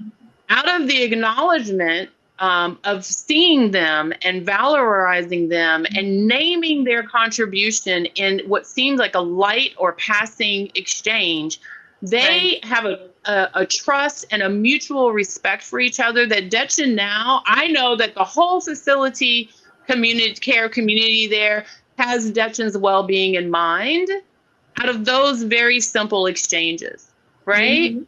[SPEAKER 4] out of the acknowledgement of seeing them and valorizing them and naming their contribution in what seems like a light or passing exchange,
[SPEAKER 1] Right.
[SPEAKER 4] they have a trust and a mutual respect for each other that Dutchin now, I know that the whole facility care community there has Dutchin's well-being in mind out of those very simple exchanges, right?
[SPEAKER 1] Hmm.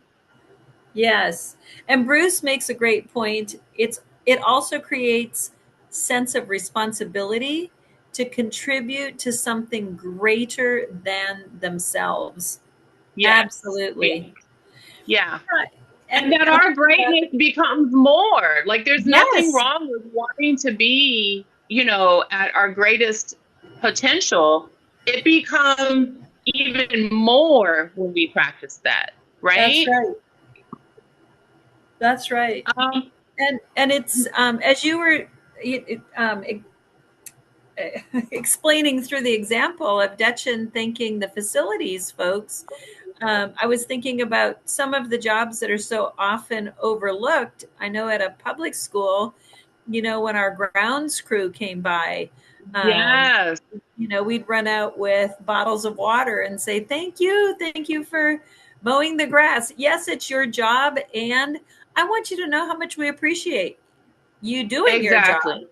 [SPEAKER 1] Yes. And Bruce makes a great point. It also creates sense of responsibility to contribute to something greater than themselves.
[SPEAKER 4] Yes. Yeah.
[SPEAKER 1] Absolutely.
[SPEAKER 4] Yeah. And
[SPEAKER 1] And
[SPEAKER 4] that our greatness becomes more. Like, there's nothing
[SPEAKER 1] yes,
[SPEAKER 4] wrong with wanting to be, at our greatest potential. It becomes even more when we practice that,
[SPEAKER 1] that's
[SPEAKER 4] right?
[SPEAKER 1] right. That's right.
[SPEAKER 4] Um,
[SPEAKER 1] And it's as you were explaining through the example of Detchen thanking the facilities folks, I was thinking about some of the jobs that are so often overlooked. I know at a public school, when our grounds crew came by, um,
[SPEAKER 4] yes,
[SPEAKER 1] we'd run out with bottles of water and say, thank you for mowing the grass. Yes, it's your job. And I want you to know how much we appreciate you doing your job.
[SPEAKER 4] exactly.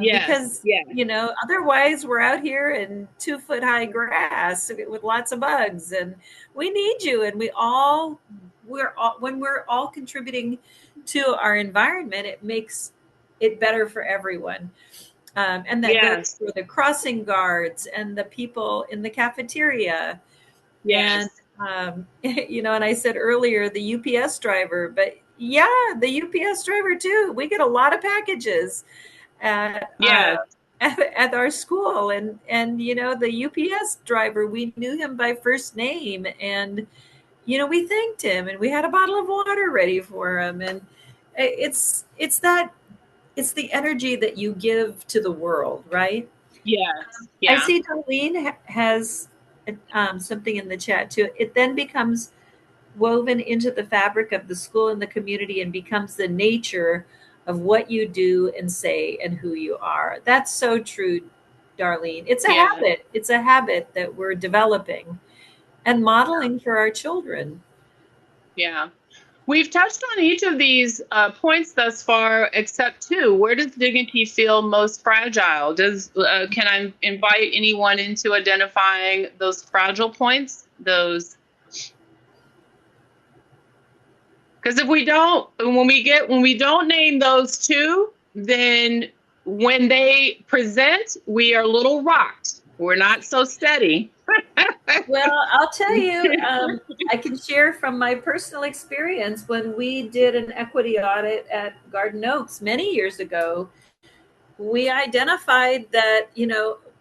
[SPEAKER 4] Yes,
[SPEAKER 1] Because
[SPEAKER 4] yes,
[SPEAKER 1] otherwise we're out here in 2 foot high grass with lots of bugs, and we need you. And when we're all contributing to our environment, it makes it better for everyone. And that goes
[SPEAKER 4] yes,
[SPEAKER 1] for the crossing guards and the people in the cafeteria. And
[SPEAKER 4] yes,
[SPEAKER 1] and I said earlier the UPS driver, but yeah, the UPS driver too. We get a lot of packages at
[SPEAKER 4] yes,
[SPEAKER 1] at our school, and the UPS driver, we knew him by first name, and we thanked him, and we had a bottle of water ready for him, and it's that it's the energy that you give to the world, right?
[SPEAKER 4] Yes.
[SPEAKER 1] I
[SPEAKER 4] Yeah.
[SPEAKER 1] see Darlene has something in the chat too. It then becomes woven into the fabric of the school and the community and becomes the nature of what you do and say and who you are. That's so true, Darlene. It's a
[SPEAKER 4] Yeah.
[SPEAKER 1] habit. It's a habit that we're developing and modeling for our children.
[SPEAKER 4] Yeah. We've touched on each of these points thus far, except two. Where does dignity feel most fragile? Can I invite anyone into identifying those fragile points? Those, because if we don't, when we don't name those two, then when they present, we are a little rocked. We're not so steady.
[SPEAKER 1] Well, I'll tell you, I can share from my personal experience when we did an equity audit at Garden Oaks many years ago. We identified that,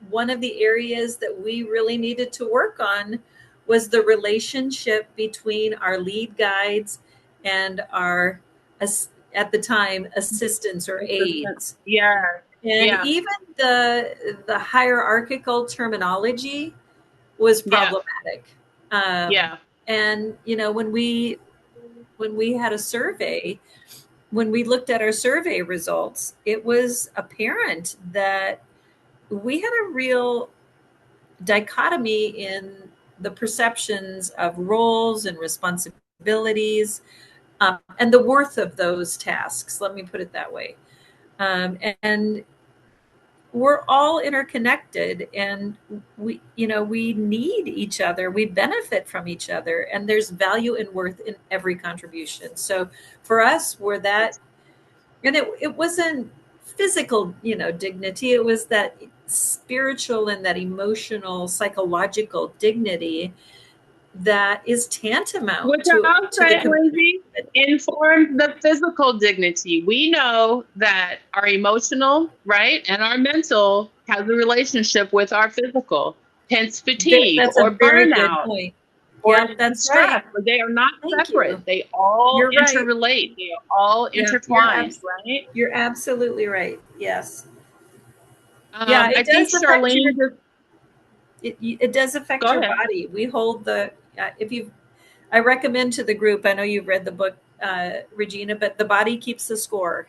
[SPEAKER 1] one of the areas that we really needed to work on was the relationship between our lead guides and our, at the time, assistants or aides.
[SPEAKER 4] Yeah.
[SPEAKER 1] And
[SPEAKER 4] Yeah.
[SPEAKER 1] even the hierarchical terminology was
[SPEAKER 4] Yeah.
[SPEAKER 1] problematic.
[SPEAKER 4] Yeah.
[SPEAKER 1] And when we had a survey, when we looked at our survey results, it was apparent that we had a real dichotomy in the perceptions of roles and responsibilities, and the worth of those tasks. Let me put it that way. And we're all interconnected, and we need each other, we benefit from each other, and there's value and worth in every contribution. So for us, we're that. And it wasn't physical, dignity. It was that spiritual and that emotional, psychological dignity that is tantamount
[SPEAKER 4] Which
[SPEAKER 1] to
[SPEAKER 4] I'll
[SPEAKER 1] the
[SPEAKER 4] say,
[SPEAKER 1] community.
[SPEAKER 4] Lindsay, informs the physical dignity. We know that our emotional, right, and our mental has a relationship with our physical, hence fatigue
[SPEAKER 1] That's a
[SPEAKER 4] or
[SPEAKER 1] very good
[SPEAKER 4] burnout
[SPEAKER 1] point.
[SPEAKER 4] or
[SPEAKER 1] Yep, that's right.
[SPEAKER 4] stress. But they are not
[SPEAKER 1] Thank
[SPEAKER 4] separate.
[SPEAKER 1] you.
[SPEAKER 4] They all
[SPEAKER 1] You're right.
[SPEAKER 4] interrelate. They are all
[SPEAKER 1] Yeah,
[SPEAKER 4] intertwined, right?
[SPEAKER 1] you're absolutely right. Yes. Yeah,
[SPEAKER 4] I
[SPEAKER 1] it
[SPEAKER 4] think
[SPEAKER 1] does affect your
[SPEAKER 4] Charlene just
[SPEAKER 1] it does affect
[SPEAKER 4] go
[SPEAKER 1] your
[SPEAKER 4] ahead.
[SPEAKER 1] body. We hold the if you I recommend to the group. I know you've read the book, Regina, but the body keeps the score.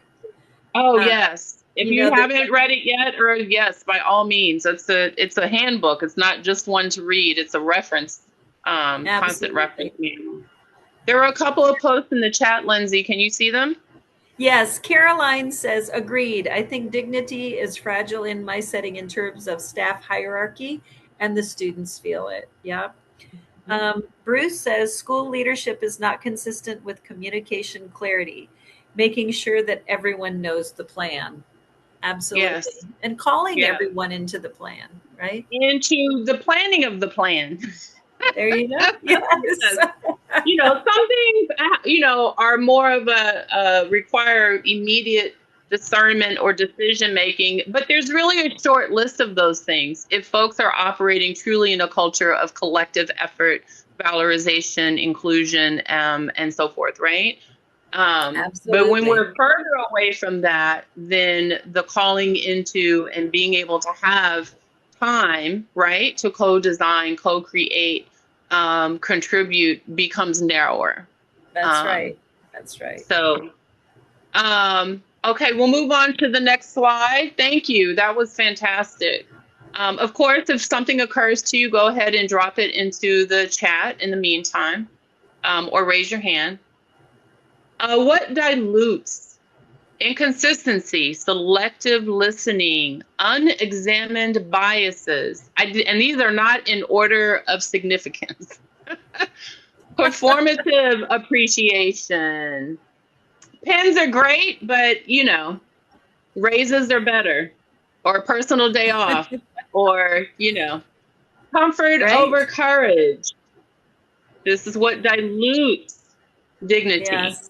[SPEAKER 4] Oh
[SPEAKER 1] Uh,
[SPEAKER 4] yes. If
[SPEAKER 1] you
[SPEAKER 4] you
[SPEAKER 1] know that
[SPEAKER 4] haven't read it yet, or yes, by all means, it's a handbook. It's not just one to read. It's a reference, constant reference
[SPEAKER 1] absolutely.
[SPEAKER 4] manual. There are a couple of posts in the chat, Lindsay. Can you see them?
[SPEAKER 1] Yes, Caroline says, agreed. I think dignity is fragile in my setting in terms of staff hierarchy, and the students feel it. Yeah. Bruce says school leadership is not consistent with communication clarity, making sure that everyone knows the plan. Absolutely.
[SPEAKER 4] Yes.
[SPEAKER 1] And calling
[SPEAKER 4] Yeah.
[SPEAKER 1] everyone into the plan, right?
[SPEAKER 4] Into the planning of the plan.
[SPEAKER 1] There you go. Yes.
[SPEAKER 4] Yes. Some things, are more of a require immediate discernment or decision making, but there's really a short list of those things. If folks are operating truly in a culture of collective effort, valorization, inclusion, and so forth, right? But when
[SPEAKER 1] Absolutely.
[SPEAKER 4] we're further away from that, then the calling into and being able to have time, right, to co-design, co-create, contribute becomes narrower.
[SPEAKER 1] That's
[SPEAKER 4] Um,
[SPEAKER 1] right. That's right.
[SPEAKER 4] so, okay, we'll move on to the next slide. Thank you. That was fantastic. Of course, if something occurs to you, go ahead and drop it into the chat in the meantime, or raise your hand. What dilutes inconsistency, selective listening, unexamined biases? And these are not in order of significance. Performative appreciation. Pens are great, but raises are better, or a personal day off, or comfort over
[SPEAKER 1] Right?
[SPEAKER 4] courage. This is what dilutes dignity.
[SPEAKER 1] Yes.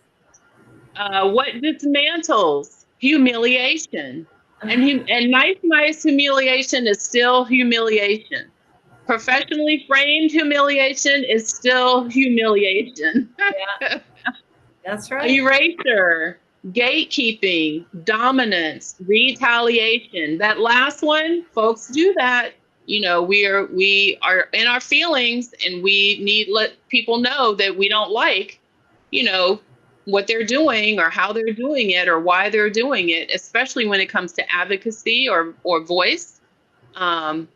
[SPEAKER 4] What dismantles humiliation, and nice humiliation is still humiliation. Professionally framed humiliation is still humiliation.
[SPEAKER 1] Yeah, that's right.
[SPEAKER 4] Erasure. gatekeeping, dominance, retaliation. That last one, folks do that. You know, we are in our feelings, and we need to let people know that we don't like, you know, what they're doing or how they're doing it or why they're doing it, especially when it comes to advocacy or voice. Um,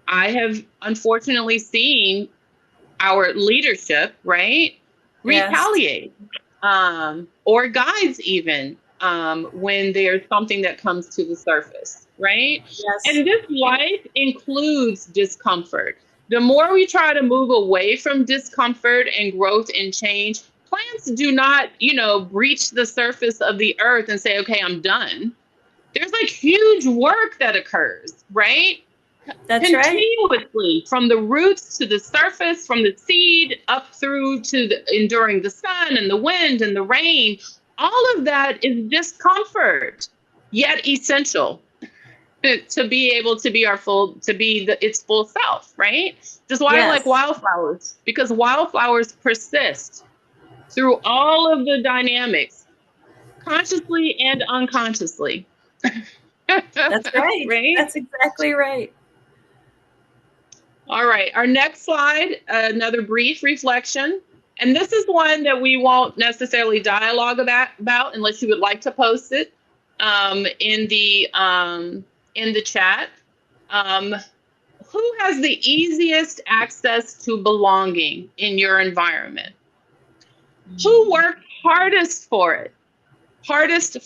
[SPEAKER 4] I have unfortunately seen our leadership, right,
[SPEAKER 1] Yes.
[SPEAKER 4] retaliate, or guides even, when there's something that comes to the surface, right?
[SPEAKER 1] Yes.
[SPEAKER 4] And this life includes discomfort. The more we try to move away from discomfort and growth and change, plants do not, you know, breach the surface of the earth and say, okay, I'm done. There's like huge work that occurs, right?
[SPEAKER 1] That's right.
[SPEAKER 4] Continuously, from the roots to the surface, from the seed up through to enduring the sun and the wind and the rain. All of that is discomfort, yet essential to be able to be its full self, right? Just why I like
[SPEAKER 1] Yes.
[SPEAKER 4] wildflowers, because wildflowers persist through all of the dynamics, consciously and unconsciously.
[SPEAKER 1] That's right.
[SPEAKER 4] Right?
[SPEAKER 1] That's exactly right.
[SPEAKER 4] All right, our next slide, another brief reflection. And this is one that we won't necessarily dialogue about unless you would like to post it, in the chat. Um, who has the easiest access to belonging in your environment? Who worked hardest for it? Hardest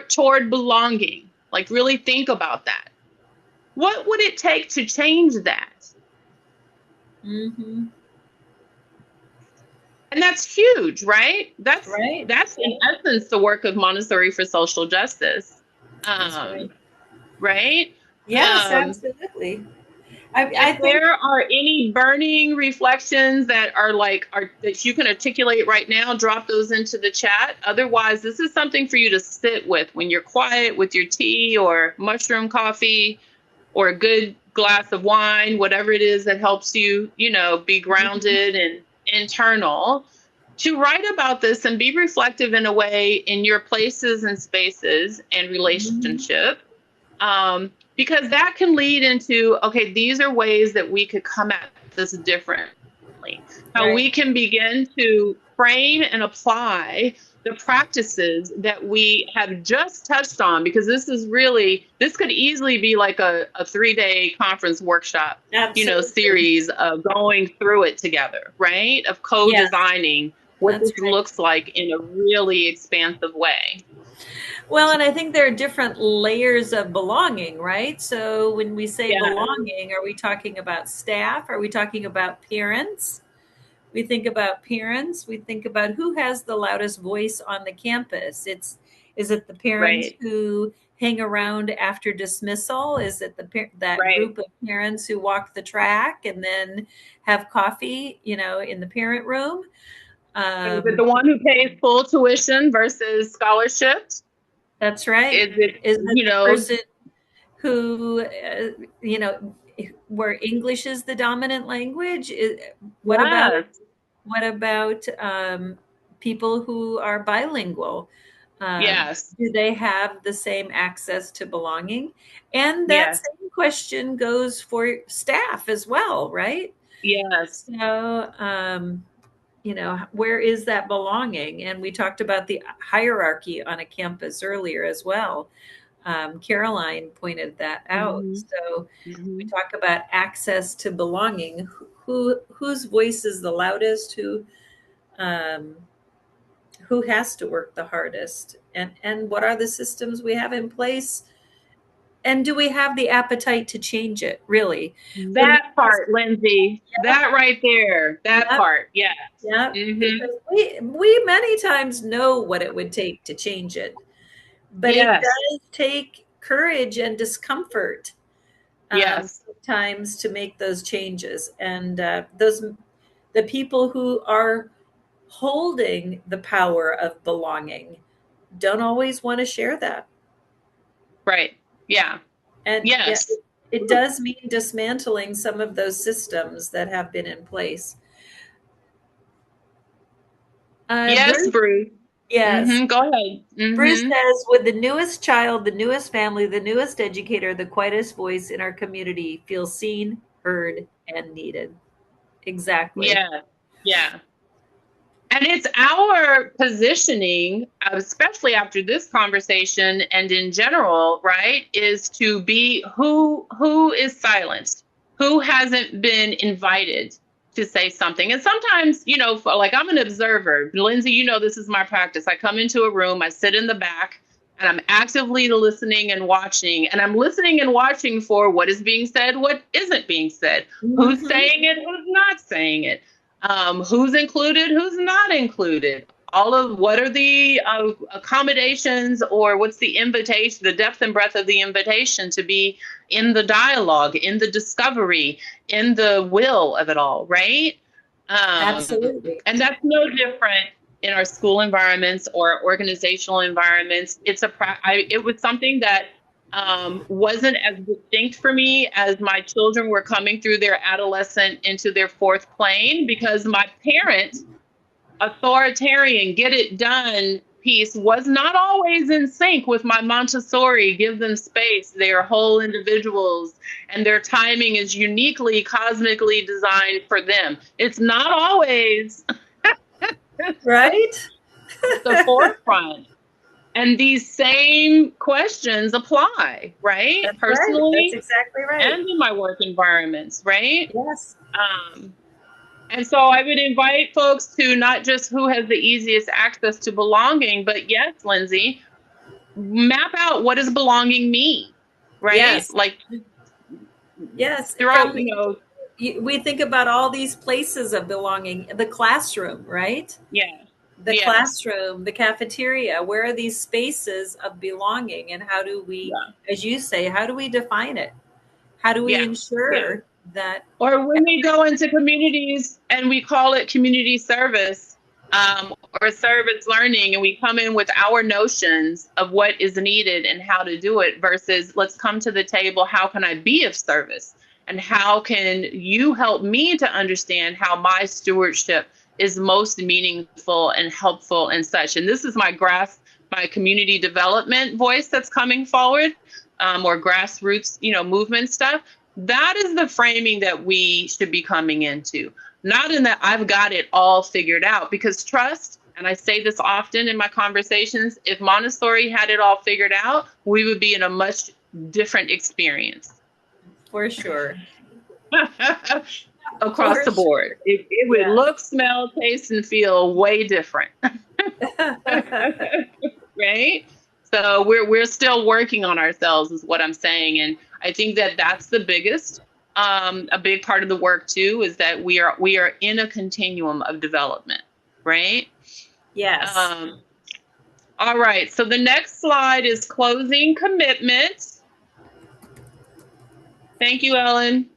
[SPEAKER 4] toward belonging? Like, really think about that. What would it take to change that?
[SPEAKER 1] Mm-hmm.
[SPEAKER 4] And that's huge, right?
[SPEAKER 1] Right.
[SPEAKER 4] That's in essence the work of Montessori for social justice.
[SPEAKER 1] That's right.
[SPEAKER 4] Right?
[SPEAKER 1] Yes,
[SPEAKER 4] Um,
[SPEAKER 1] absolutely. I
[SPEAKER 4] if
[SPEAKER 1] think
[SPEAKER 4] there are any burning reflections that you can articulate right now, drop those into the chat. Otherwise, this is something for you to sit with when you're quiet with your tea or mushroom coffee or a good glass of wine, whatever it is that helps you, you know, be grounded and internal, to write about this and be reflective in a way in your places and spaces and relationship. Because that can lead into, okay, these are ways that we could come at this differently. How
[SPEAKER 1] right.
[SPEAKER 4] we can begin to frame and apply the practices that we have just touched on, because this could easily be like a 3-day conference workshop, you know,
[SPEAKER 1] Absolutely.
[SPEAKER 4] series of going through it together, right? Of
[SPEAKER 1] Yes,
[SPEAKER 4] co-designing what
[SPEAKER 1] that's
[SPEAKER 4] this
[SPEAKER 1] right.
[SPEAKER 4] looks like in a really expansive way.
[SPEAKER 1] Well, and I think there are different layers of belonging, right? So when we say
[SPEAKER 4] Yeah,
[SPEAKER 1] belonging, are we talking about staff? Are we talking about parents? We think about parents. We think about who has the loudest voice on the campus. Is it the parents
[SPEAKER 4] right,
[SPEAKER 1] who hang around after dismissal? Is it that
[SPEAKER 4] right.
[SPEAKER 1] group of parents who walk the track and then have coffee, you know, in the parent room?
[SPEAKER 4] Is it
[SPEAKER 1] Um,
[SPEAKER 4] the one who pays full tuition versus scholarships?
[SPEAKER 1] that's right.
[SPEAKER 4] Is it,
[SPEAKER 1] Is it
[SPEAKER 4] you
[SPEAKER 1] the
[SPEAKER 4] know,
[SPEAKER 1] person who, you know, where English is the dominant language? What about
[SPEAKER 4] yes,
[SPEAKER 1] people who are bilingual?
[SPEAKER 4] yes,
[SPEAKER 1] Do they have the same access to belonging? And that
[SPEAKER 4] yes,
[SPEAKER 1] same question goes for staff as well, right?
[SPEAKER 4] yes.
[SPEAKER 1] So, you know, where is that belonging? And we talked about the hierarchy on a campus earlier as well. Caroline pointed that out.
[SPEAKER 4] Hmm.
[SPEAKER 1] So we
[SPEAKER 4] Hmm.
[SPEAKER 1] talk about access to belonging. Whose voice is the loudest? Um, who has to work the hardest? And what are the systems we have in place? And do we have the appetite to change it? Really, when we,
[SPEAKER 4] That part, Lindsay,
[SPEAKER 1] yep,
[SPEAKER 4] that right there, that
[SPEAKER 1] yep,
[SPEAKER 4] part, yes.
[SPEAKER 1] yep,
[SPEAKER 4] Hmm.
[SPEAKER 1] because we many times know what it would take to change it, but it
[SPEAKER 4] Yes,
[SPEAKER 1] does take courage and discomfort
[SPEAKER 4] yes,
[SPEAKER 1] sometimes to make those changes. And the people who are holding the power of belonging don't always want to share that.
[SPEAKER 4] right. Yeah,
[SPEAKER 1] And yeah,
[SPEAKER 4] yes,
[SPEAKER 1] it does mean dismantling some of those systems that have been in place.
[SPEAKER 4] yes,
[SPEAKER 1] Bruce,
[SPEAKER 4] Bruce.
[SPEAKER 1] Yes.
[SPEAKER 4] Go ahead.
[SPEAKER 1] Bruce says, with the newest child, the newest family, the newest educator, the quietest voice in our community feels seen, heard, and needed. Exactly.
[SPEAKER 4] Yeah, yeah. And it's our positioning, especially after this conversation and in general, right, is to be who is silenced, who hasn't been invited to say something. And sometimes, like I'm an observer. Lindsay, this is my practice. I come into a room, I sit in the back, and I'm actively listening and watching. And I'm listening and watching for what is being said, what isn't being said, who's saying it, who's not saying it, who's included, who's not included, all of what are the accommodations, or what's the invitation, the depth and breadth of the invitation to be in the dialogue, in the discovery, in the will of it all, right?
[SPEAKER 1] Absolutely.
[SPEAKER 4] And that's no different in our school environments or organizational environments. It was something that wasn't as distinct for me as my children were coming through their adolescent into their fourth plane, because my parent authoritarian get it done piece was not always in sync with my Montessori give them space, they're whole individuals, and their timing is uniquely cosmically designed for them. It's not always
[SPEAKER 1] right.
[SPEAKER 4] the forefront. And these same questions apply, right?
[SPEAKER 1] That's
[SPEAKER 4] Personally,
[SPEAKER 1] right. That's exactly right.
[SPEAKER 4] and in my work environments, right?
[SPEAKER 1] Yes.
[SPEAKER 4] And so I would invite folks to not just who has the easiest access to belonging, but yes, Lindsay, map out what does belonging mean, right?
[SPEAKER 1] Yes.
[SPEAKER 4] Like,
[SPEAKER 1] yes. We think about all these places of belonging, the classroom, right?
[SPEAKER 4] Yeah.
[SPEAKER 1] The classroom, the cafeteria, where are these spaces of belonging, and how do we, as you say, how do we define it? How do we ensure that?
[SPEAKER 4] Or when we go into communities and we call it community service, or service learning, and we come in with our notions of what is needed and how to do it, versus let's come to the table, how can I be of service? And how can you help me to understand how my stewardship is most meaningful and helpful and such? And this is my community development voice that's coming forward, or grassroots, movement stuff. That is the framing that we should be coming into. Not in that I've got it all figured out, because trust, and I say this often in my conversations, if Montessori had it all figured out, we would be in a much different experience.
[SPEAKER 1] For sure.
[SPEAKER 4] Across the board. It would look, smell, taste, and feel way different. Right? So we're still working on ourselves, is what I'm saying. And I think that that's the biggest, a big part of the work too, is that we are in a continuum of development, right?
[SPEAKER 1] Yes.
[SPEAKER 4] All right. So the next slide is closing commitment. Thank you, Ellen.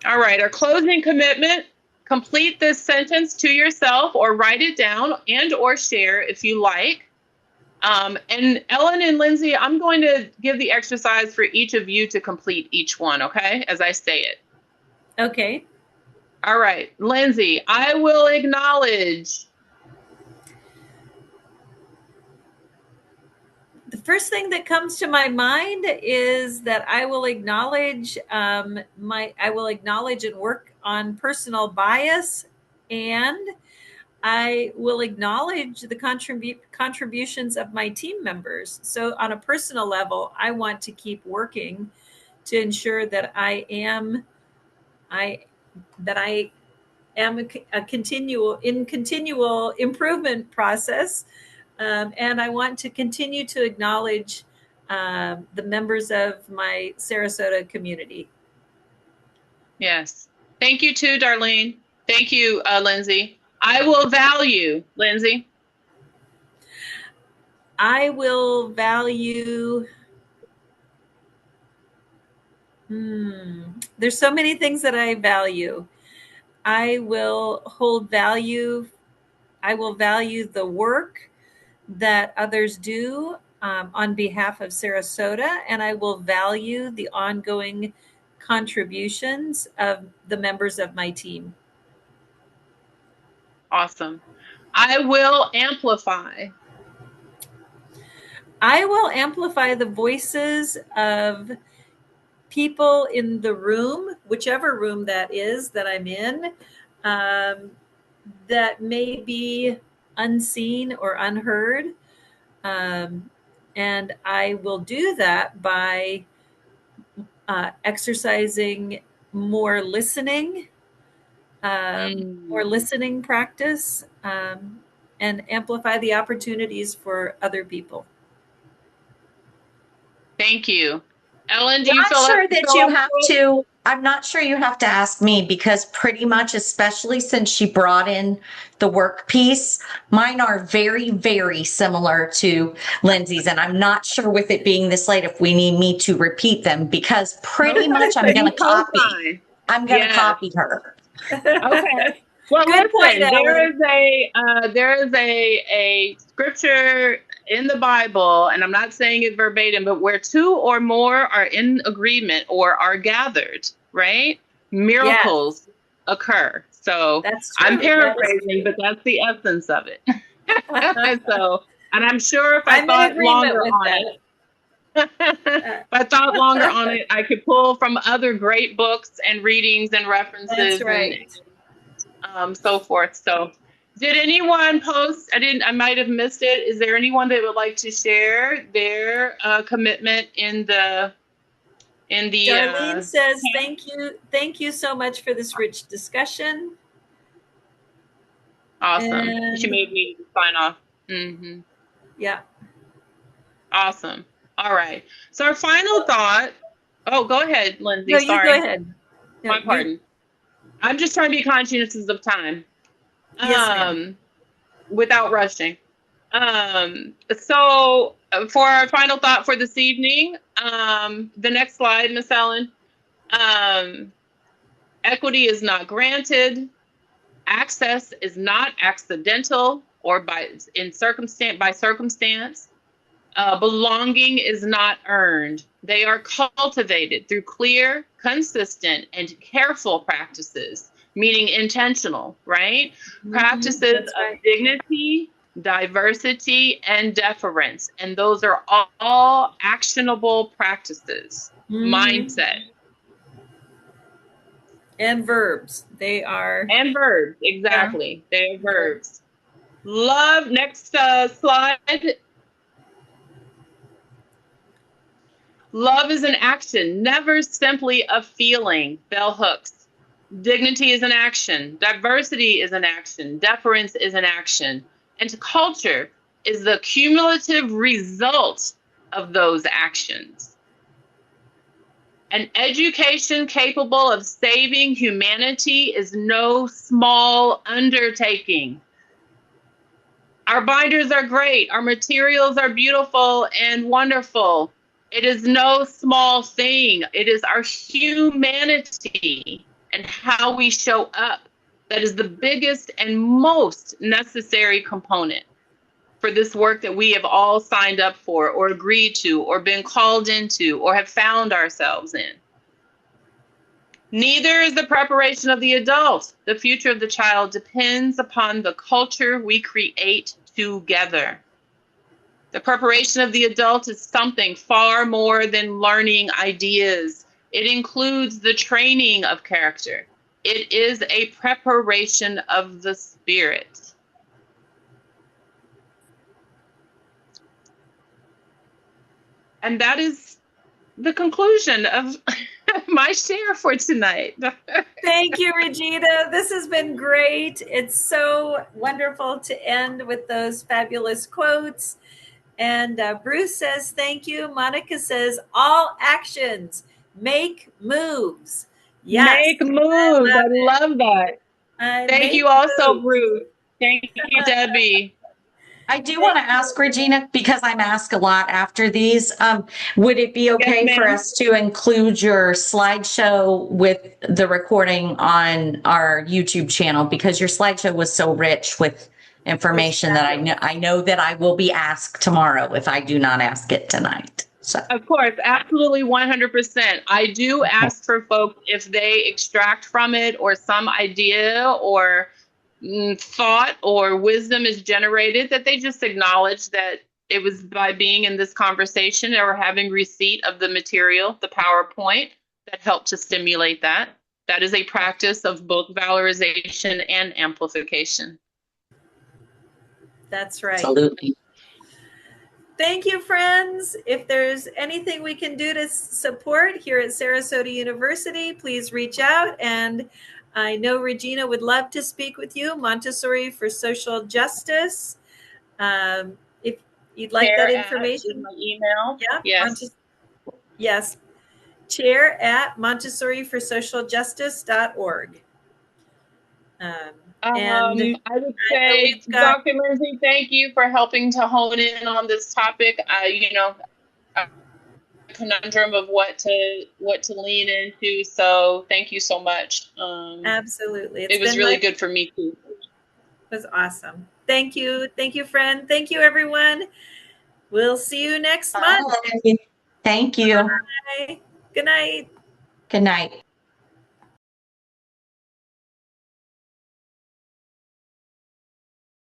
[SPEAKER 4] All right. Our closing commitment: complete this sentence to yourself, or write it down and or share if you like. And Ellen and Lindsay, I'm going to give the exercise for each of you to complete each one, okay, as I say it.
[SPEAKER 1] Okay.
[SPEAKER 4] All right. Lindsay, I will acknowledge.
[SPEAKER 1] The first thing that comes to my mind is that I will acknowledge I will acknowledge and work on personal bias, and I will acknowledge the contributions of my team members. So on a personal level, I want to keep working to ensure that I am a continual improvement process. And I want to continue to acknowledge the members of my Sarasota community.
[SPEAKER 4] Yes. Thank you too, Darlene. Thank you, Lindsay. I will value, Lindsay.
[SPEAKER 1] I will value. There's so many things that I value. I will hold value. I will value the work that others do on behalf of Sarasota, and I will value the ongoing contributions of the members of my team.
[SPEAKER 4] Awesome. I will amplify.
[SPEAKER 1] I will amplify the voices of people in the room, whichever room that is that I'm in, that may be unseen or unheard. And I will do that by exercising more listening, more listening practice, and amplify the opportunities for other people.
[SPEAKER 4] Thank you. Ellen, do
[SPEAKER 3] I'm
[SPEAKER 4] you
[SPEAKER 3] not
[SPEAKER 4] feel
[SPEAKER 3] sure
[SPEAKER 4] up?
[SPEAKER 3] that
[SPEAKER 4] Feel
[SPEAKER 3] you
[SPEAKER 4] up
[SPEAKER 3] have
[SPEAKER 4] to it?
[SPEAKER 3] to. I'm not sure you have to ask me because pretty much, especially since she brought in the work piece, mine are very, very similar to Lindsay's. And I'm not sure with it being this late if we need me to repeat them because pretty much I'm going
[SPEAKER 4] You
[SPEAKER 3] to copy.
[SPEAKER 4] co-sign.
[SPEAKER 3] I'm going to
[SPEAKER 4] Yes.
[SPEAKER 3] copy her.
[SPEAKER 4] Okay. Well,
[SPEAKER 1] Good point,
[SPEAKER 4] listen.
[SPEAKER 1] Ellen.
[SPEAKER 4] There is a scripture in the Bible, and I'm not saying it verbatim, but where two or more are in agreement or are gathered, right?
[SPEAKER 1] Yes,
[SPEAKER 4] Miracles occur. So
[SPEAKER 1] that's
[SPEAKER 4] I'm
[SPEAKER 1] true. That is
[SPEAKER 4] paraphrasing, but that's the essence of it. So, and I'm sure if I
[SPEAKER 1] I'm in
[SPEAKER 4] thought
[SPEAKER 1] agreement
[SPEAKER 4] longer
[SPEAKER 1] with
[SPEAKER 4] on
[SPEAKER 1] that.
[SPEAKER 4] it, if I thought longer on it, I could pull from other great books and readings and
[SPEAKER 1] That's
[SPEAKER 4] references and
[SPEAKER 1] right.
[SPEAKER 4] so forth. So, did anyone post? I might have missed it. Is there anyone that would like to share their commitment in the
[SPEAKER 1] Darlene says,
[SPEAKER 4] chat?
[SPEAKER 1] thank you so much for this rich discussion.
[SPEAKER 4] Awesome. She
[SPEAKER 1] And
[SPEAKER 4] made me sign off. Mm-hmm.
[SPEAKER 1] yeah.
[SPEAKER 4] Awesome. All right. So our final thought. Oh, go ahead,
[SPEAKER 1] No,
[SPEAKER 4] Lindsay.
[SPEAKER 1] you go
[SPEAKER 4] Sorry.
[SPEAKER 1] ahead. No,
[SPEAKER 4] My pardon. I'm just trying to be conscious of time.
[SPEAKER 1] yes, ma'am.
[SPEAKER 4] Without rushing. So for our final thought for this evening, the next slide, Miss Ellen. Equity is not granted. Access is not accidental or by circumstance. Belonging is not earned. They are cultivated through clear, consistent, and careful practices, meaning intentional, right? Practices
[SPEAKER 1] That's
[SPEAKER 4] of
[SPEAKER 1] right.
[SPEAKER 4] dignity, diversity, and deference. And those are all actionable practices, mindset.
[SPEAKER 1] And verbs. They are.
[SPEAKER 4] And verbs,
[SPEAKER 1] Yeah.
[SPEAKER 4] exactly. They are verbs. Love, next slide. Love is an action, never simply a feeling. Bell hooks. Dignity is an action. Diversity is an action. Deference is an action. And culture is the cumulative result of those actions. An education capable of saving humanity is no small undertaking. Our binders are great. Our materials are beautiful and wonderful. It is no small thing. It is our humanity and how we show up that is the biggest and most necessary component for this work that we have all signed up for or agreed to or been called into or have found ourselves in. Neither is the preparation of the adult. The future of the child depends upon the culture we create together. The preparation of the adult is something far more than learning ideas. It includes the training of character. It is a preparation of the spirit. And that is the conclusion of my share for tonight.
[SPEAKER 1] Thank you, Regina. This has been great. It's so wonderful to end with those fabulous quotes. And Bruce says, thank you. Monica says, all actions make moves. Yes.
[SPEAKER 4] Make moves. I love that. Thank
[SPEAKER 1] Make
[SPEAKER 4] you also,
[SPEAKER 1] moves.
[SPEAKER 4] Bruce. Thank you, Debbie.
[SPEAKER 3] I do want to ask Regina, because I'm asked a lot after these, would it be okay for
[SPEAKER 4] ma'am.
[SPEAKER 3] us to include your slideshow with the recording on our YouTube channel? Because your slideshow was so rich with information that I know that I will be asked tomorrow if I do not ask it tonight. So
[SPEAKER 4] Of course, absolutely 100%. I do ask for folks if they extract from it or some idea or thought or wisdom is generated, that they just acknowledge that it was by being in this conversation or having receipt of the material, the PowerPoint, that helped to stimulate that. That is a practice of both valorization and amplification.
[SPEAKER 1] That's right.
[SPEAKER 3] Absolutely.
[SPEAKER 1] Thank you, friends. If there's anything we can do to support here at Sarasota University, please reach out. And I know Regina would love to speak with you, Montessori for Social Justice. If you'd like that information.
[SPEAKER 4] Is my email.
[SPEAKER 1] Yeah.
[SPEAKER 4] Yes.
[SPEAKER 1] Yes. Chair at montessoriforsocialjustice.org. And
[SPEAKER 4] I would say, Dr. Lindsay, thank you for helping to hone in on this topic. A conundrum of what to lean into. So thank you so much.
[SPEAKER 1] Absolutely.
[SPEAKER 4] It was really good for me too.
[SPEAKER 1] It was awesome. Thank you. Thank you, friend. Thank you, everyone. We'll see you next month.
[SPEAKER 3] Thank you.
[SPEAKER 1] Bye. Good night.
[SPEAKER 3] Good night.